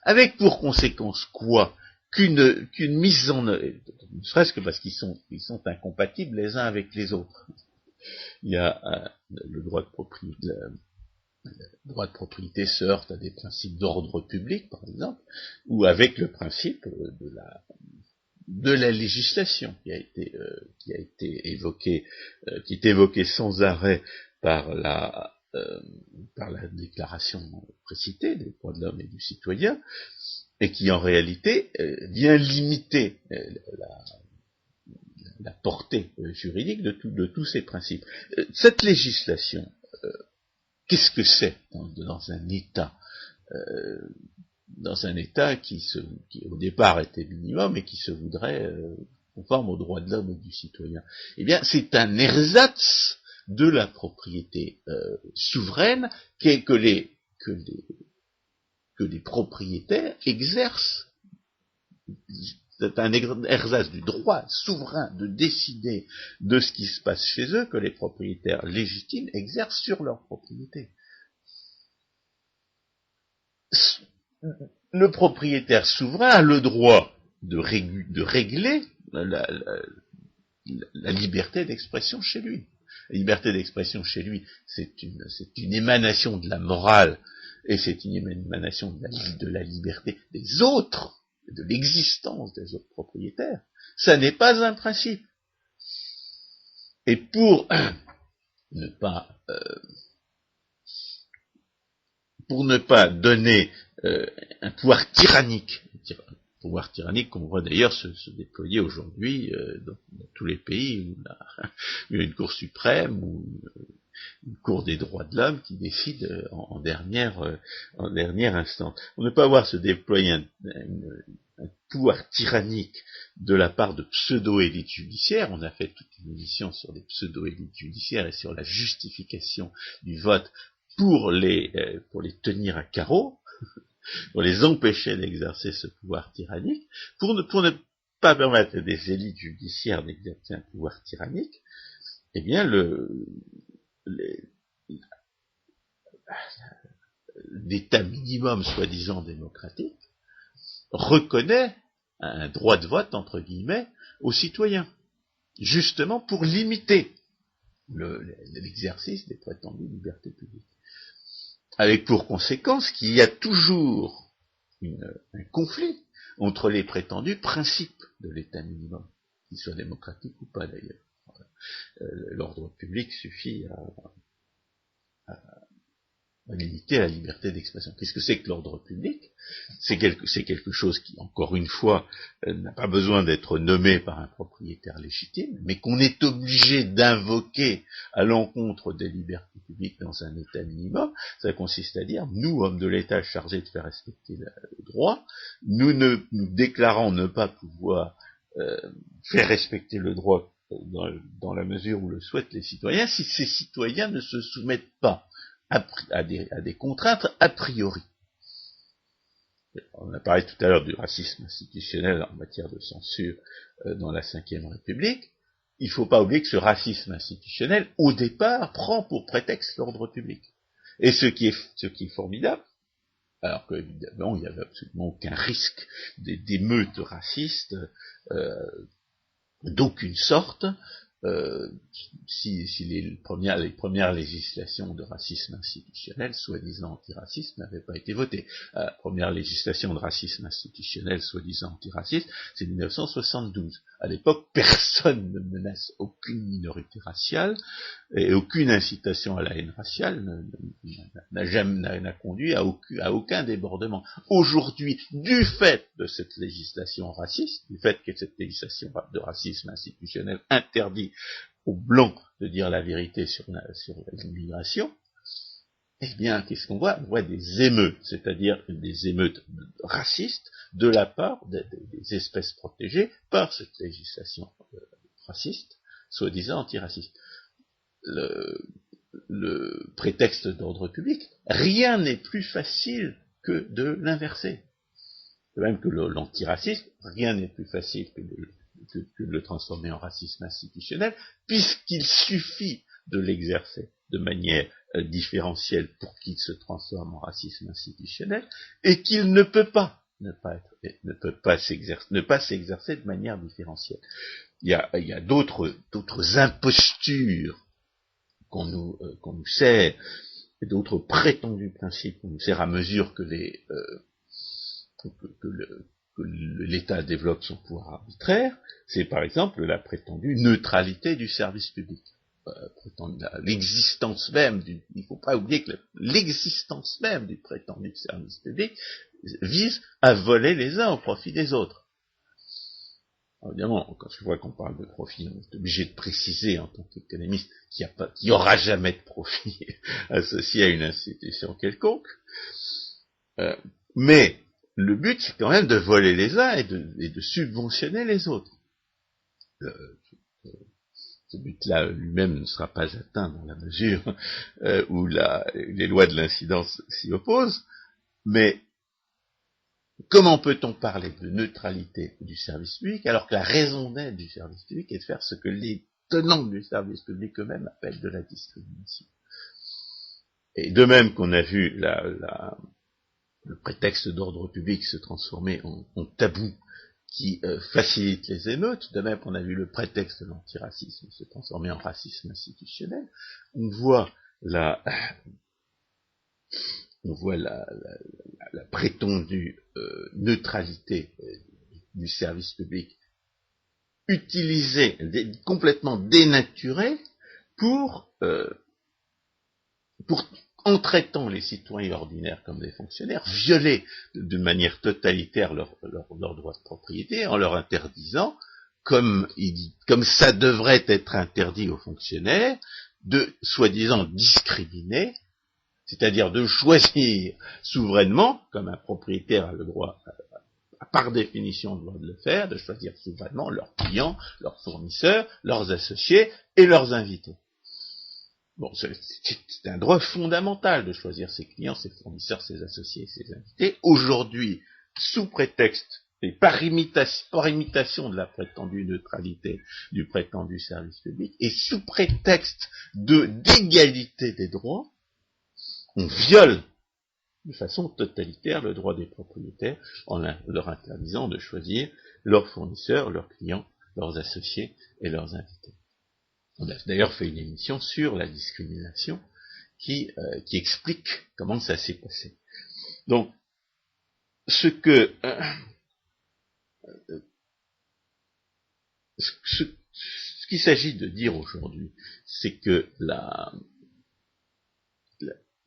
Avec pour conséquence quoi? Qu'une mise en œuvre, ne serait-ce que parce qu'ils sont incompatibles les uns avec les autres. Il y a le droit de propriété, Le droit de propriété se heurte à des principes d'ordre public, par exemple, ou avec le principe de la législation qui a été évoqué, qui est évoqué sans arrêt par la déclaration précitée des droits de l'homme et du citoyen, et qui en réalité vient limiter la portée juridique de tous ces principes. Cette législation, qu'est-ce que c'est dans un État qui au départ était minimum et qui se voudrait conforme aux droits de l'homme et du citoyen? Eh bien, c'est un ersatz de la propriété souveraine que les propriétaires exercent. C'est un ersatz du droit souverain de décider de ce qui se passe chez eux que les propriétaires légitimes exercent sur leur propriété. Le propriétaire souverain a le droit de régler la liberté d'expression chez lui. La liberté d'expression chez lui, c'est une émanation de la morale, et c'est une émanation de la liberté des autres, de l'existence des autres propriétaires. Ça n'est pas un principe. Et pour ne pas donner un pouvoir tyrannique qu'on voit d'ailleurs se déployer aujourd'hui dans tous les pays où il y a une Cour suprême ou une Cour des droits de l'homme qui décide en dernière instance. Pour ne pas voir se déployer un pouvoir tyrannique de la part de pseudo-élites judiciaires, on a fait toute une émission sur les pseudo-élites judiciaires et sur la justification du vote pour les tenir à carreau, pour les empêcher d'exercer ce pouvoir tyrannique, pour ne pas permettre à des élites judiciaires d'exercer un pouvoir tyrannique, eh bien l'État minimum soi-disant démocratique reconnaît un droit de vote, entre guillemets, aux citoyens, justement pour limiter l'exercice des prétendues libertés publiques. Avec pour conséquence qu'il y a toujours un conflit entre les prétendus principes de l'État minimum, qu'il soit démocratique ou pas d'ailleurs. L'ordre public suffit à limiter la liberté d'expression. Qu'est-ce que c'est que l'ordre public? C'est quelque chose qui, encore une fois, n'a pas besoin d'être nommé par un propriétaire légitime, mais qu'on est obligé d'invoquer à l'encontre des libertés publiques dans un État minimum. Ça consiste à dire, nous, hommes de l'État chargés de faire respecter le droit, nous déclarons ne pas pouvoir faire respecter le droit dans la mesure où le souhaitent les citoyens, si ces citoyens ne se soumettent pas à des contraintes a priori. On a parlé tout à l'heure du racisme institutionnel en matière de censure dans la Ve République. Il ne faut pas oublier que ce racisme institutionnel, au départ, prend pour prétexte l'ordre public. Et ce qui est formidable, alors qu'évidemment, il n'y avait absolument aucun risque d'émeutes racistes d'aucune sorte, si les premières législations de racisme institutionnel, soi-disant antiraciste, n'avaient pas été votées. La première législation de racisme institutionnel, soi-disant antiraciste, c'est 1972. À l'époque, personne ne menace aucune minorité raciale, et aucune incitation à la haine raciale n'a conduit à aucun débordement. Aujourd'hui, du fait de cette législation raciste, du fait que cette législation de racisme institutionnel interdit aux Blancs de dire la vérité sur l'immigration, eh bien, qu'est-ce qu'on voit? On voit des émeutes, c'est-à-dire des émeutes racistes de la part des espèces protégées par cette législation raciste, soi-disant antiraciste. Le prétexte d'ordre public, rien n'est plus facile que de l'inverser. De même que l'antiracisme, rien n'est plus facile que de le transformer en racisme institutionnel, puisqu'il suffit de l'exercer de manière différentielle pour qu'il se transforme en racisme institutionnel, et qu'il ne peut pas s'exercer de manière différentielle. Il y a d'autres impostures qu'on nous sert et d'autres prétendus principes au fur et à mesure que l'État développe son pouvoir arbitraire, c'est par exemple la prétendue neutralité du service public. L'existence même il ne faut pas oublier que l'existence même du prétendu service public vise à voler les uns au profit des autres. Alors évidemment, quand je vois qu'on parle de profit, on est obligé de préciser en tant qu'économiste qu'il n'y aura jamais de profit associé à une institution quelconque. Mais le but, c'est quand même de voler les uns et de subventionner les autres. Ce but-là lui-même ne sera pas atteint dans la mesure où les lois de l'incidence s'y opposent, mais comment peut-on parler de neutralité du service public alors que la raison d'être du service public est de faire ce que les tenants du service public eux-mêmes appellent de la discrimination? Et de même qu'on a vu le prétexte d'ordre public se transformer en tabou qui facilite les émeutes, de même qu'on a vu le prétexte de l'antiracisme se transformer en racisme institutionnel, on voit la prétendue neutralité du service public utilisée, complètement dénaturée pour en traitant les citoyens ordinaires comme des fonctionnaires, violer de manière totalitaire leur droit de propriété en leur interdisant, comme ça devrait être interdit aux fonctionnaires, de soi-disant discriminer, c'est-à-dire de choisir souverainement, comme un propriétaire a le droit, par définition le droit de le faire, de choisir souverainement leurs clients, leurs fournisseurs, leurs associés et leurs invités. Bon, c'est un droit fondamental de choisir ses clients, ses fournisseurs, ses associés et ses invités. Aujourd'hui, sous prétexte, et par imitation de la prétendue neutralité du prétendu service public, et sous prétexte d'égalité des droits, on viole de façon totalitaire le droit des propriétaires en leur interdisant de choisir leurs fournisseurs, leurs clients, leurs associés et leurs invités. On a d'ailleurs fait une émission sur la discrimination qui explique comment ça s'est passé. Donc, ce qu'il s'agit de dire aujourd'hui, c'est que la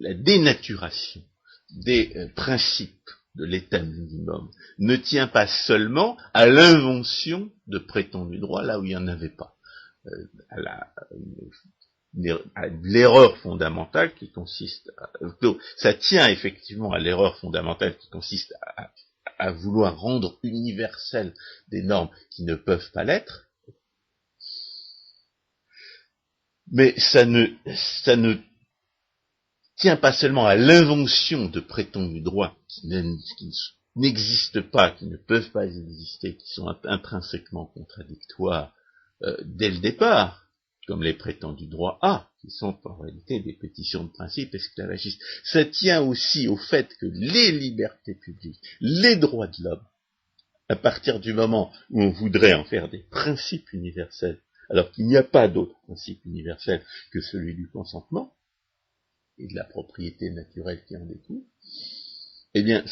dénaturation des principes de l'état minimum ne tient pas seulement à l'invention de prétendus droits là où il n'y en avait pas. À l'erreur fondamentale qui consiste ça tient effectivement à l'erreur fondamentale qui consiste à vouloir rendre universelles des normes qui ne peuvent pas l'être, mais ça ne tient pas seulement à l'invention de prétendus droits qui n'existent pas, qui ne peuvent pas exister, qui sont intrinsèquement contradictoires dès le départ, comme les prétendus droits A, qui sont en réalité des pétitions de principe esclavagistes. Ça tient aussi au fait que les libertés publiques, les droits de l'homme, à partir du moment où on voudrait en faire des principes universels, alors qu'il n'y a pas d'autre principe universel que celui du consentement, et de la propriété naturelle qui en découle, eh bien,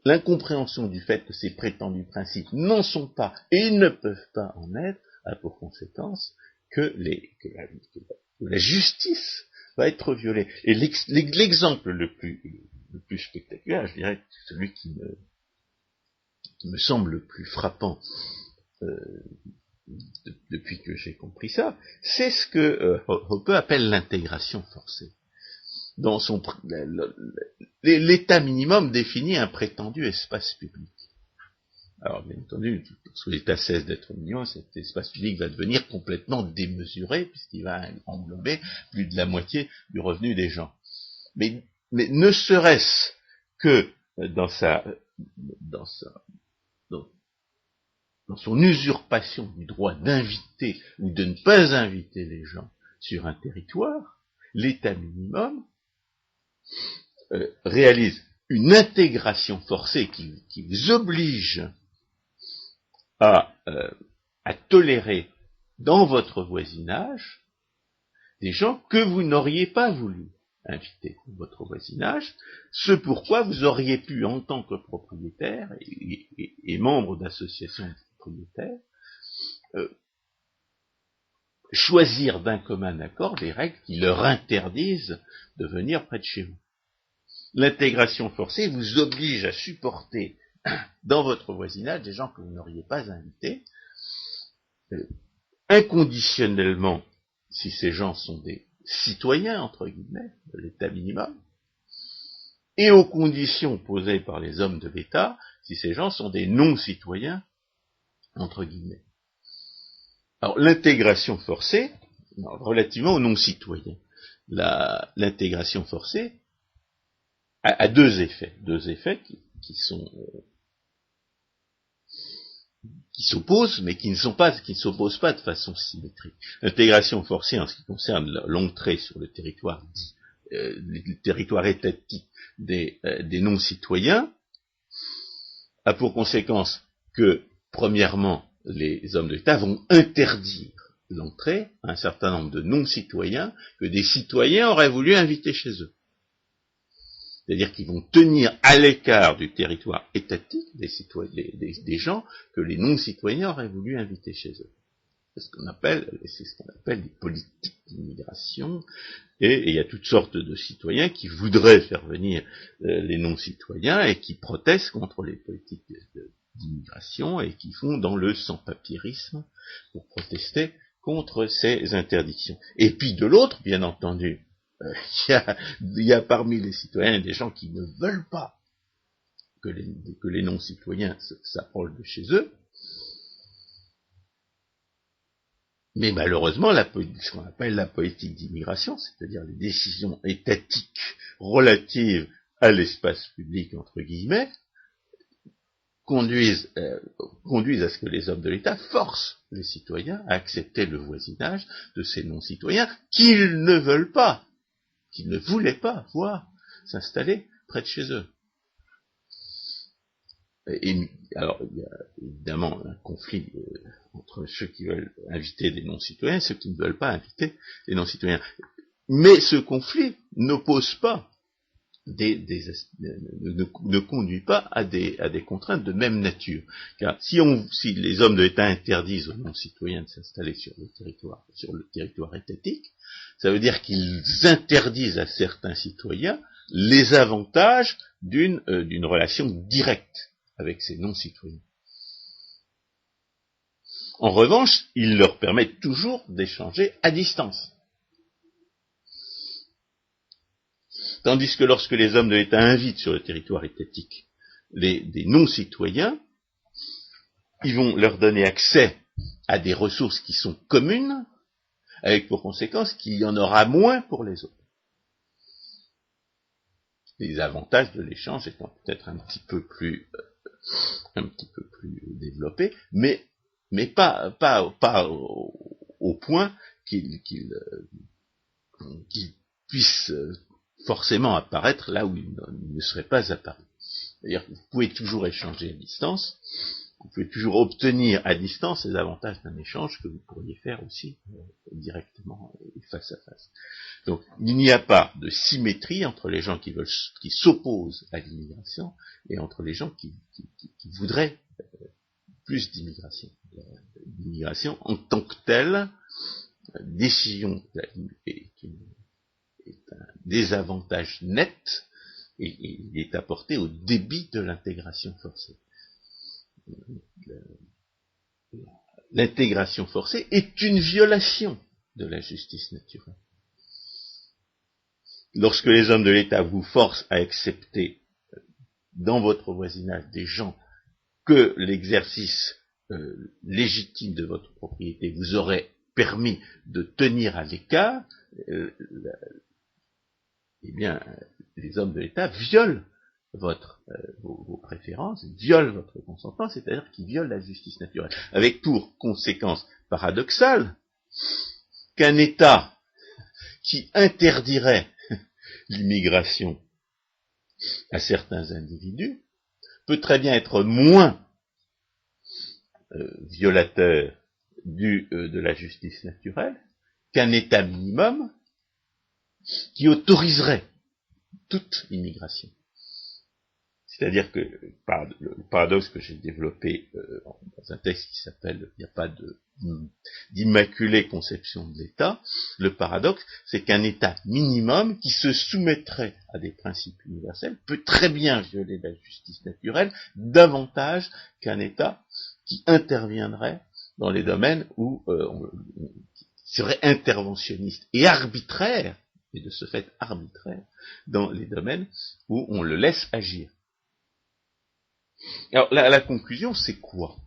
l'incompréhension du fait que ces prétendus principes n'en sont pas et ne peuvent pas en être a pour conséquence que la justice va être violée. Et l'exemple le plus spectaculaire, je dirais, celui qui me semble le plus frappant depuis que j'ai compris ça, c'est ce que Hoppe appelle l'intégration forcée. Dans l'état minimum définit un prétendu espace public. Alors, bien entendu, lorsque l'État cesse d'être minimum, cet espace public va devenir complètement démesuré, puisqu'il va englober plus de la moitié du revenu des gens. Mais ne serait-ce que dans son usurpation du droit d'inviter ou de ne pas inviter les gens sur un territoire, l'État minimum réalise une intégration forcée qui vous oblige à tolérer dans votre voisinage des gens que vous n'auriez pas voulu inviter dans votre voisinage, ce pourquoi vous auriez pu, en tant que propriétaire et membre d'associations de propriétaires, choisir d'un commun accord des règles qui leur interdisent de venir près de chez vous. L'intégration forcée vous oblige à supporter dans votre voisinage des gens que vous n'auriez pas invités, inconditionnellement, si ces gens sont des citoyens, entre guillemets, de l'État minimum, et aux conditions posées par les hommes de l'État, si ces gens sont des non-citoyens, entre guillemets. Alors, l'intégration forcée, relativement aux non-citoyens, l'intégration forcée a deux effets qui s'opposent, mais qui ne s'opposent pas de façon symétrique. L'intégration forcée, en ce qui concerne l'entrée sur le territoire étatique des non-citoyens, a pour conséquence que, premièrement, les hommes de l'État vont interdire l'entrée à un certain nombre de non-citoyens que des citoyens auraient voulu inviter chez eux. C'est-à-dire qu'ils vont tenir à l'écart du territoire étatique des gens que les non-citoyens auraient voulu inviter chez eux. C'est ce qu'on appelle les politiques d'immigration, et il y a toutes sortes de citoyens qui voudraient faire venir les non-citoyens et qui protestent contre les politiques d'immigration et qui font dans le sans-papierisme pour protester contre ces interdictions. Et puis de l'autre, bien entendu, il y a parmi les citoyens des gens qui ne veulent pas que les non-citoyens s'approchent de chez eux, mais malheureusement, ce qu'on appelle la politique d'immigration, c'est-à-dire les décisions étatiques relatives à l'espace public, entre guillemets, conduisent à ce que les hommes de l'État forcent les citoyens à accepter le voisinage de ces non-citoyens qu'ils ne veulent pas, qu'ils ne voulaient pas voir s'installer près de chez eux. Alors, il y a évidemment un conflit entre ceux qui veulent inviter des non-citoyens et ceux qui ne veulent pas inviter des non-citoyens. Mais ce conflit n'oppose pas, ne conduit pas à des contraintes de même nature. Car si les hommes de l'État interdisent aux non-citoyens de s'installer sur le territoire étatique, ça veut dire qu'ils interdisent à certains citoyens les avantages d'une relation directe avec ces non-citoyens. En revanche, ils leur permettent toujours d'échanger à distance. Tandis que lorsque les hommes de l'État invitent sur le territoire étatique des non-citoyens, ils vont leur donner accès à des ressources qui sont communes, avec pour conséquence qu'il y en aura moins pour les autres. Les avantages de l'échange étant peut-être un petit peu plus développés, mais pas au point qu'ils puissent forcément apparaître là où ils ne seraient pas apparus. C'est-à-dire que vous pouvez toujours échanger à distance, vous pouvez toujours obtenir à distance les avantages d'un échange que vous pourriez faire aussi directement et face à face. Donc il n'y a pas de symétrie entre les gens qui s'opposent à l'immigration et entre les gens qui voudraient plus d'immigration. L'immigration en tant que telle, décision est un désavantage net et il est apporté au débit de l'intégration forcée. L'intégration forcée est une violation de la justice naturelle. Lorsque les hommes de l'État vous forcent à accepter dans votre voisinage des gens que l'exercice légitime de votre propriété vous aurait permis de tenir à l'écart, eh bien, les hommes de l'État violent vos préférences, violent votre consentement, c'est-à-dire qu'ils violent la justice naturelle, avec pour conséquence paradoxale qu'un État qui interdirait l'immigration à certains individus peut très bien être moins violateur de la justice naturelle qu'un État minimum qui autoriserait toute immigration. C'est-à-dire que le paradoxe que j'ai développé dans un texte qui s'appelle « Il n'y a pas d'immaculée conception de l'État », le paradoxe, c'est qu'un État minimum qui se soumettrait à des principes universels peut très bien violer la justice naturelle davantage qu'un État qui interviendrait dans les domaines où serait interventionniste et arbitraire, et de ce fait arbitraire, dans les domaines où on le laisse agir. Alors, la conclusion, c'est quoi?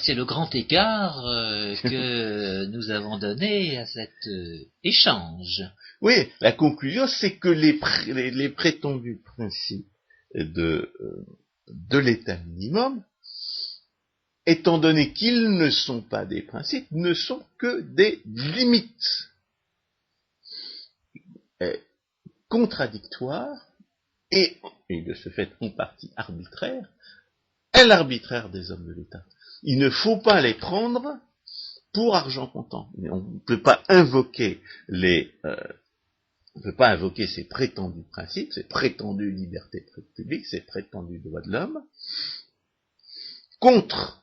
C'est le grand écart que nous avons donné à cet échange. Oui, la conclusion, c'est que les prétendus principes de l'État minimum, étant donné qu'ils ne sont pas des principes, ne sont que des limites contradictoires et de ce fait en partie arbitraires, à l'arbitraire des hommes de l'État. Il ne faut pas les prendre pour argent comptant. On ne peut pas invoquer ces prétendus principes, ces prétendues libertés publiques, ces prétendus droits de l'homme, contre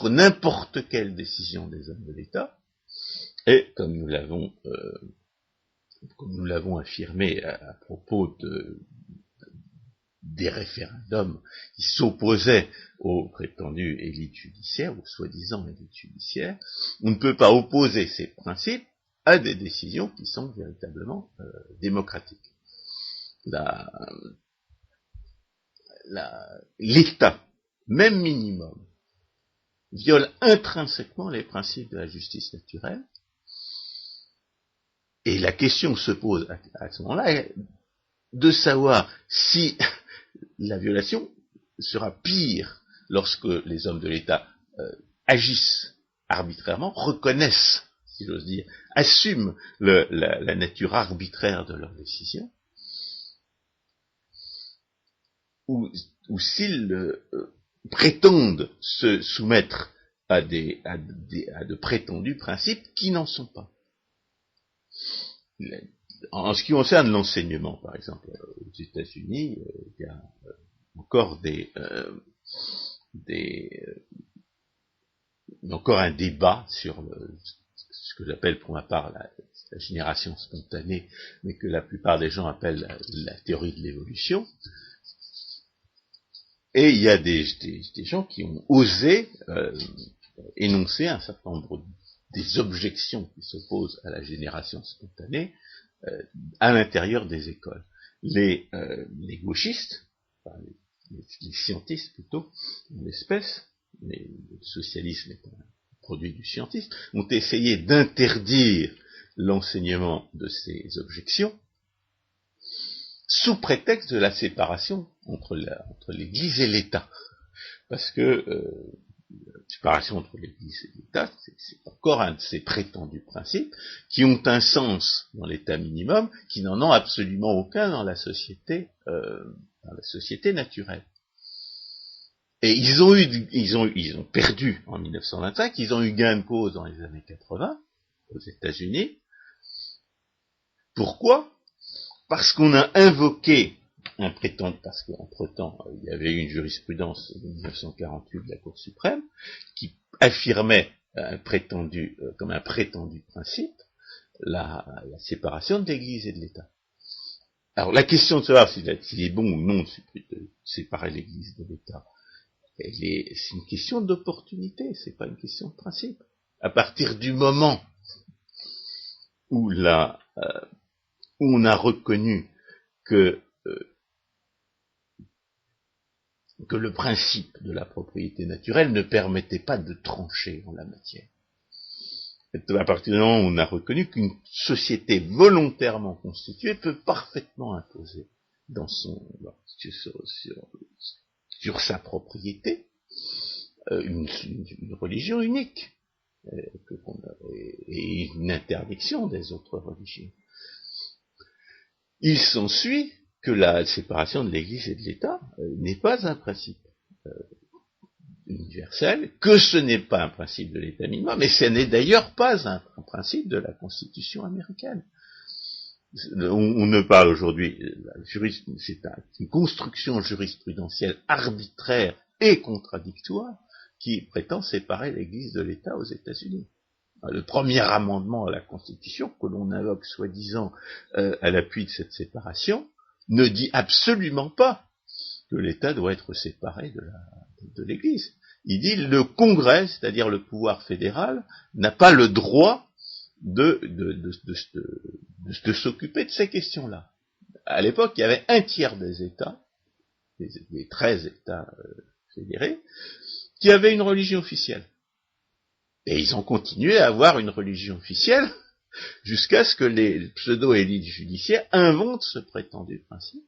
n'importe quelle décision des hommes de l'État, et comme nous l'avons affirmé à propos des référendums qui s'opposaient aux prétendues élites judiciaires, aux soi-disant élites judiciaires, on ne peut pas opposer ces principes à des décisions qui sont véritablement démocratiques. L'État, même minimum, viole intrinsèquement les principes de la justice naturelle, et la question se pose à ce moment-là de savoir si la violation sera pire lorsque les hommes de l'État agissent arbitrairement, reconnaissent, si j'ose dire, assument la nature arbitraire de leurs décisions, ou s'ils prétendent se soumettre à de prétendus principes qui n'en sont pas. En ce qui concerne l'enseignement, par exemple, aux États-Unis, il y a encore encore un débat sur ce que j'appelle pour ma part la génération spontanée, mais que la plupart des gens appellent la théorie de l'évolution. Et il y a des gens qui ont osé énoncer un certain nombre des objections qui s'opposent à la génération spontanée à l'intérieur des écoles. Les gauchistes, enfin les scientistes plutôt, en l'espèce, mais le socialisme est un produit du scientisme, ont essayé d'interdire l'enseignement de ces objections sous prétexte de la séparation entre l'Église et l'État. Parce que la séparation entre l'Église et l'État, c'est encore un de ces prétendus principes qui ont un sens dans l'État minimum, qui n'en ont absolument aucun dans la société naturelle. Et ils ont perdu en 1925, ils ont eu gain de cause dans les années 80 aux États-Unis. Pourquoi ? Parce qu'on a invoqué un prétendu, parce qu'entre-temps, il y avait eu une jurisprudence de 1948 de la Cour suprême qui affirmait comme un prétendu principe la séparation de l'Église et de l'État. Alors la question de savoir s'il est bon ou non de séparer l'Église de l'État, c'est une question d'opportunité, c'est pas une question de principe. À partir du moment où on a reconnu que le principe de la propriété naturelle ne permettait pas de trancher en la matière. À partir du moment où on a reconnu qu'une société volontairement constituée peut parfaitement imposer sur sa propriété une religion unique et une interdiction des autres religions. Il s'ensuit que la séparation de l'Église et de l'État n'est pas un principe universel, que ce n'est pas un principe de l'État minimum, et ce n'est d'ailleurs pas un principe de la Constitution américaine. On ne parle aujourd'hui, c'est une construction jurisprudentielle arbitraire et contradictoire qui prétend séparer l'Église de l'État aux États-Unis. Le premier amendement à la Constitution, que l'on invoque soi-disant à l'appui de cette séparation, ne dit absolument pas que l'État doit être séparé de l'Église. Il dit le Congrès, c'est-à-dire le pouvoir fédéral, n'a pas le droit de s'occuper de ces questions-là. À l'époque, il y avait un tiers des États, des 13 États fédérés, qui avaient une religion officielle. Et ils ont continué à avoir une religion officielle jusqu'à ce que les pseudo-élites judiciaires inventent ce prétendu principe.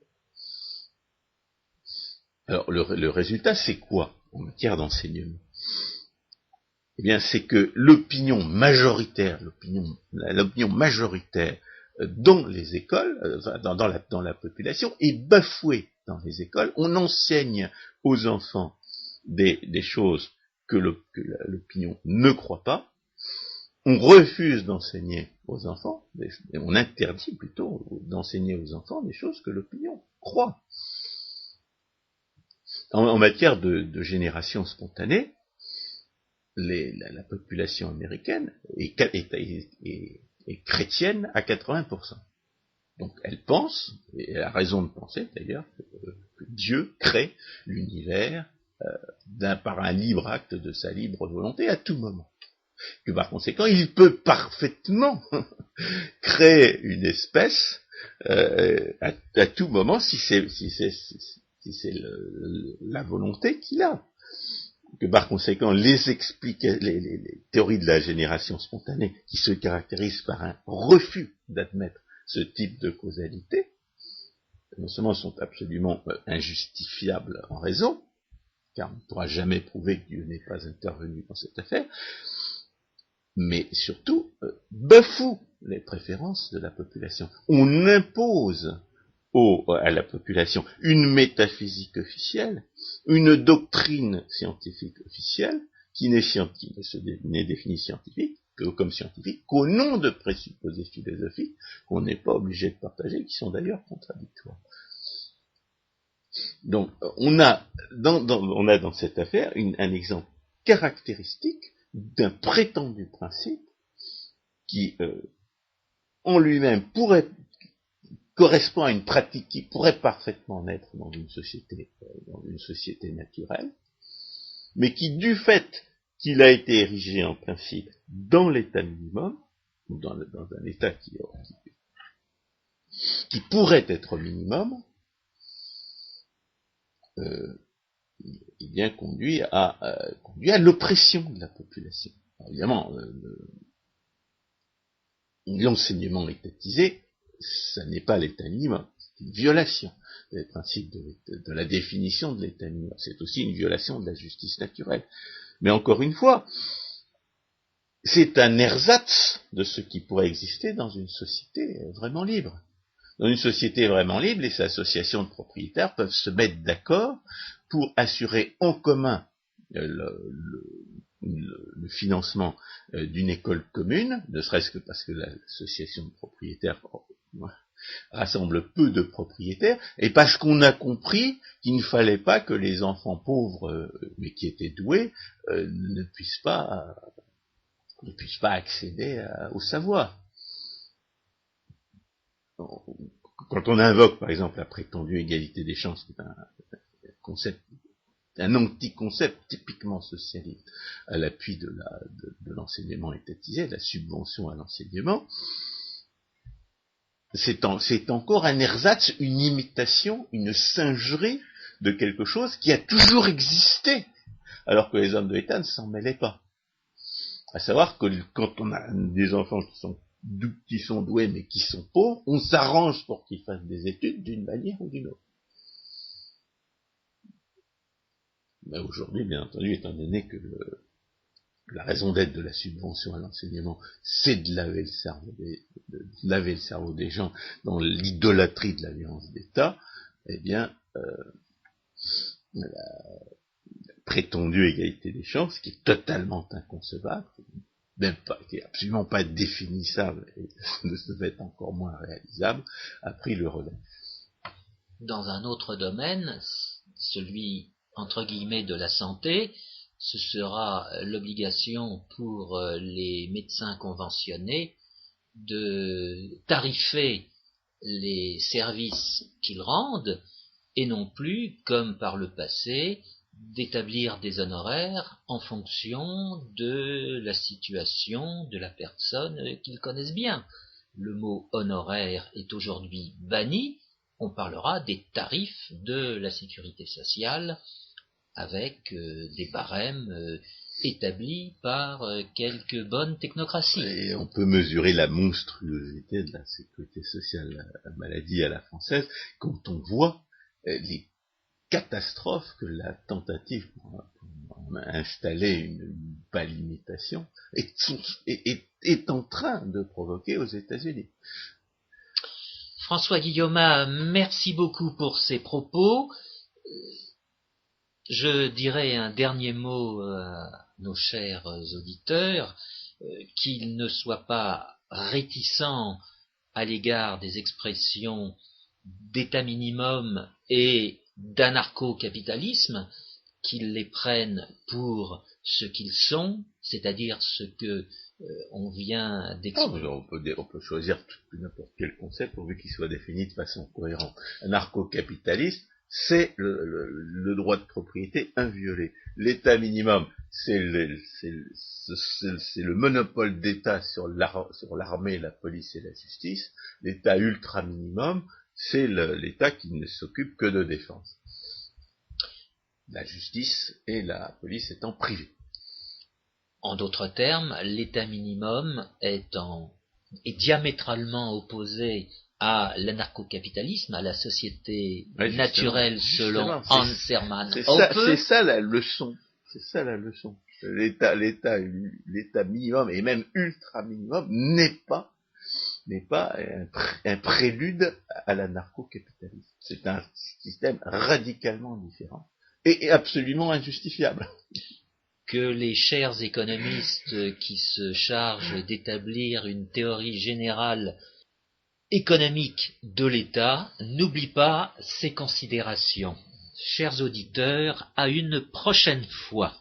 Alors, le résultat, c'est quoi en matière d'enseignement? Eh bien, c'est que l'opinion majoritaire dans les écoles, dans la population, est bafouée dans les écoles. On enseigne aux enfants des choses que l'opinion ne croit pas. On refuse d'enseigner aux enfants, on interdit plutôt d'enseigner aux enfants des choses que l'opinion croit. En matière de génération spontanée, la population américaine est chrétienne à 80%. Donc elle pense, et elle a raison de penser d'ailleurs, que Dieu crée l'univers par un libre acte de sa libre volonté à tout moment. Que par conséquent, il peut parfaitement créer une espèce à tout moment si c'est la volonté qu'il a. Que par conséquent, les théories de la génération spontanée, qui se caractérisent par un refus d'admettre ce type de causalité, non seulement sont absolument injustifiables en raison, car on ne pourra jamais prouver que Dieu n'est pas intervenu dans cette affaire, mais surtout bafouent les préférences de la population. On impose à la population une métaphysique officielle, une doctrine scientifique officielle, qui n'est définie scientifique comme scientifique qu'au nom de présupposés philosophiques qu'on n'est pas obligé de partager, qui sont d'ailleurs contradictoires. Donc, on a dans cette affaire un exemple caractéristique d'un prétendu principe qui, en lui-même, correspond à une pratique qui pourrait parfaitement naître dans une société naturelle, mais qui, du fait qu'il a été érigé en principe dans l'état minimum, ou dans un état qui pourrait être minimum, eh bien conduit à l'oppression de la population. Alors, évidemment, l'enseignement étatisé, ça n'est pas l'état minimum, c'est une violation des principes de la définition de l'état minimum. C'est aussi une violation de la justice naturelle. Mais encore une fois, c'est un ersatz de ce qui pourrait exister dans une société vraiment libre. Dans une société vraiment libre, les associations de propriétaires peuvent se mettre d'accord pour assurer en commun le financement d'une école commune, ne serait-ce que parce que l'association de propriétaires rassemble peu de propriétaires, et parce qu'on a compris qu'il ne fallait pas que les enfants pauvres, mais qui étaient doués, ne puissent pas accéder au savoir. Quand on invoque, par exemple, la prétendue égalité des chances, qui est un anti-concept typiquement socialiste à l'appui de l'enseignement étatisé, de la subvention à l'enseignement, c'est encore un ersatz, une imitation, une singerie de quelque chose qui a toujours existé, alors que les hommes de l'État ne s'en mêlaient pas. À savoir que quand on a des enfants qui sont doués mais qui sont pauvres, on s'arrange pour qu'ils fassent des études d'une manière ou d'une autre. Mais aujourd'hui, bien entendu, étant donné que la raison d'être de la subvention à l'enseignement, c'est de laver le cerveau des gens dans l'idolâtrie de la violence d'État, eh bien, prétendue égalité des chances, qui est totalement inconcevable, même pas, qui est absolument pas définissable et ne se fait encore moins réalisable, a pris le relais. Dans un autre domaine, celui entre guillemets de la santé, ce sera l'obligation pour les médecins conventionnés de tarifer les services qu'ils rendent et non plus, comme par le passé, d'établir des honoraires en fonction de la situation de la personne qu'ils connaissent bien. Le mot honoraire est aujourd'hui banni, on parlera des tarifs de la sécurité sociale avec des barèmes établis par quelques bonnes technocraties. Et on peut mesurer la monstruosité de la sécurité sociale, la maladie à la française, quand on voit les catastrophes que la tentative pour installer une limitation est en train de provoquer aux États-Unis. François Guillaume, merci beaucoup pour ces propos. Je dirais un dernier mot à nos chers auditeurs, qu'ils ne soient pas réticents à l'égard des expressions d'état minimum et d'anarcho-capitalisme, qu'ils les prennent pour ce qu'ils sont, c'est-à-dire ce que on vient d'expliquer. On peut choisir n'importe quel concept pourvu qu'il soit défini de façon cohérente. Anarcho-capitaliste, c'est le droit de propriété inviolé. L'état minimum, c'est le monopole d'État sur l'armée, la police et la justice. L'état ultra minimum, c'est l'État qui ne s'occupe que de défense. La justice et la police étant privées. En d'autres termes, l'état minimum est diamétralement opposé à l'anarcho-capitalisme, à la société naturelle selon Hans Hermann Hoppe. C'est ça la leçon. C'est ça la leçon. L'état minimum et même ultra minimum n'est pas un prélude à l'anarcho-capitalisme. C'est un système radicalement différent et absolument injustifiable. Que les chers économistes qui se chargent d'établir une théorie générale économique de l'État n'oublient pas ces considérations. Chers auditeurs, à une prochaine fois.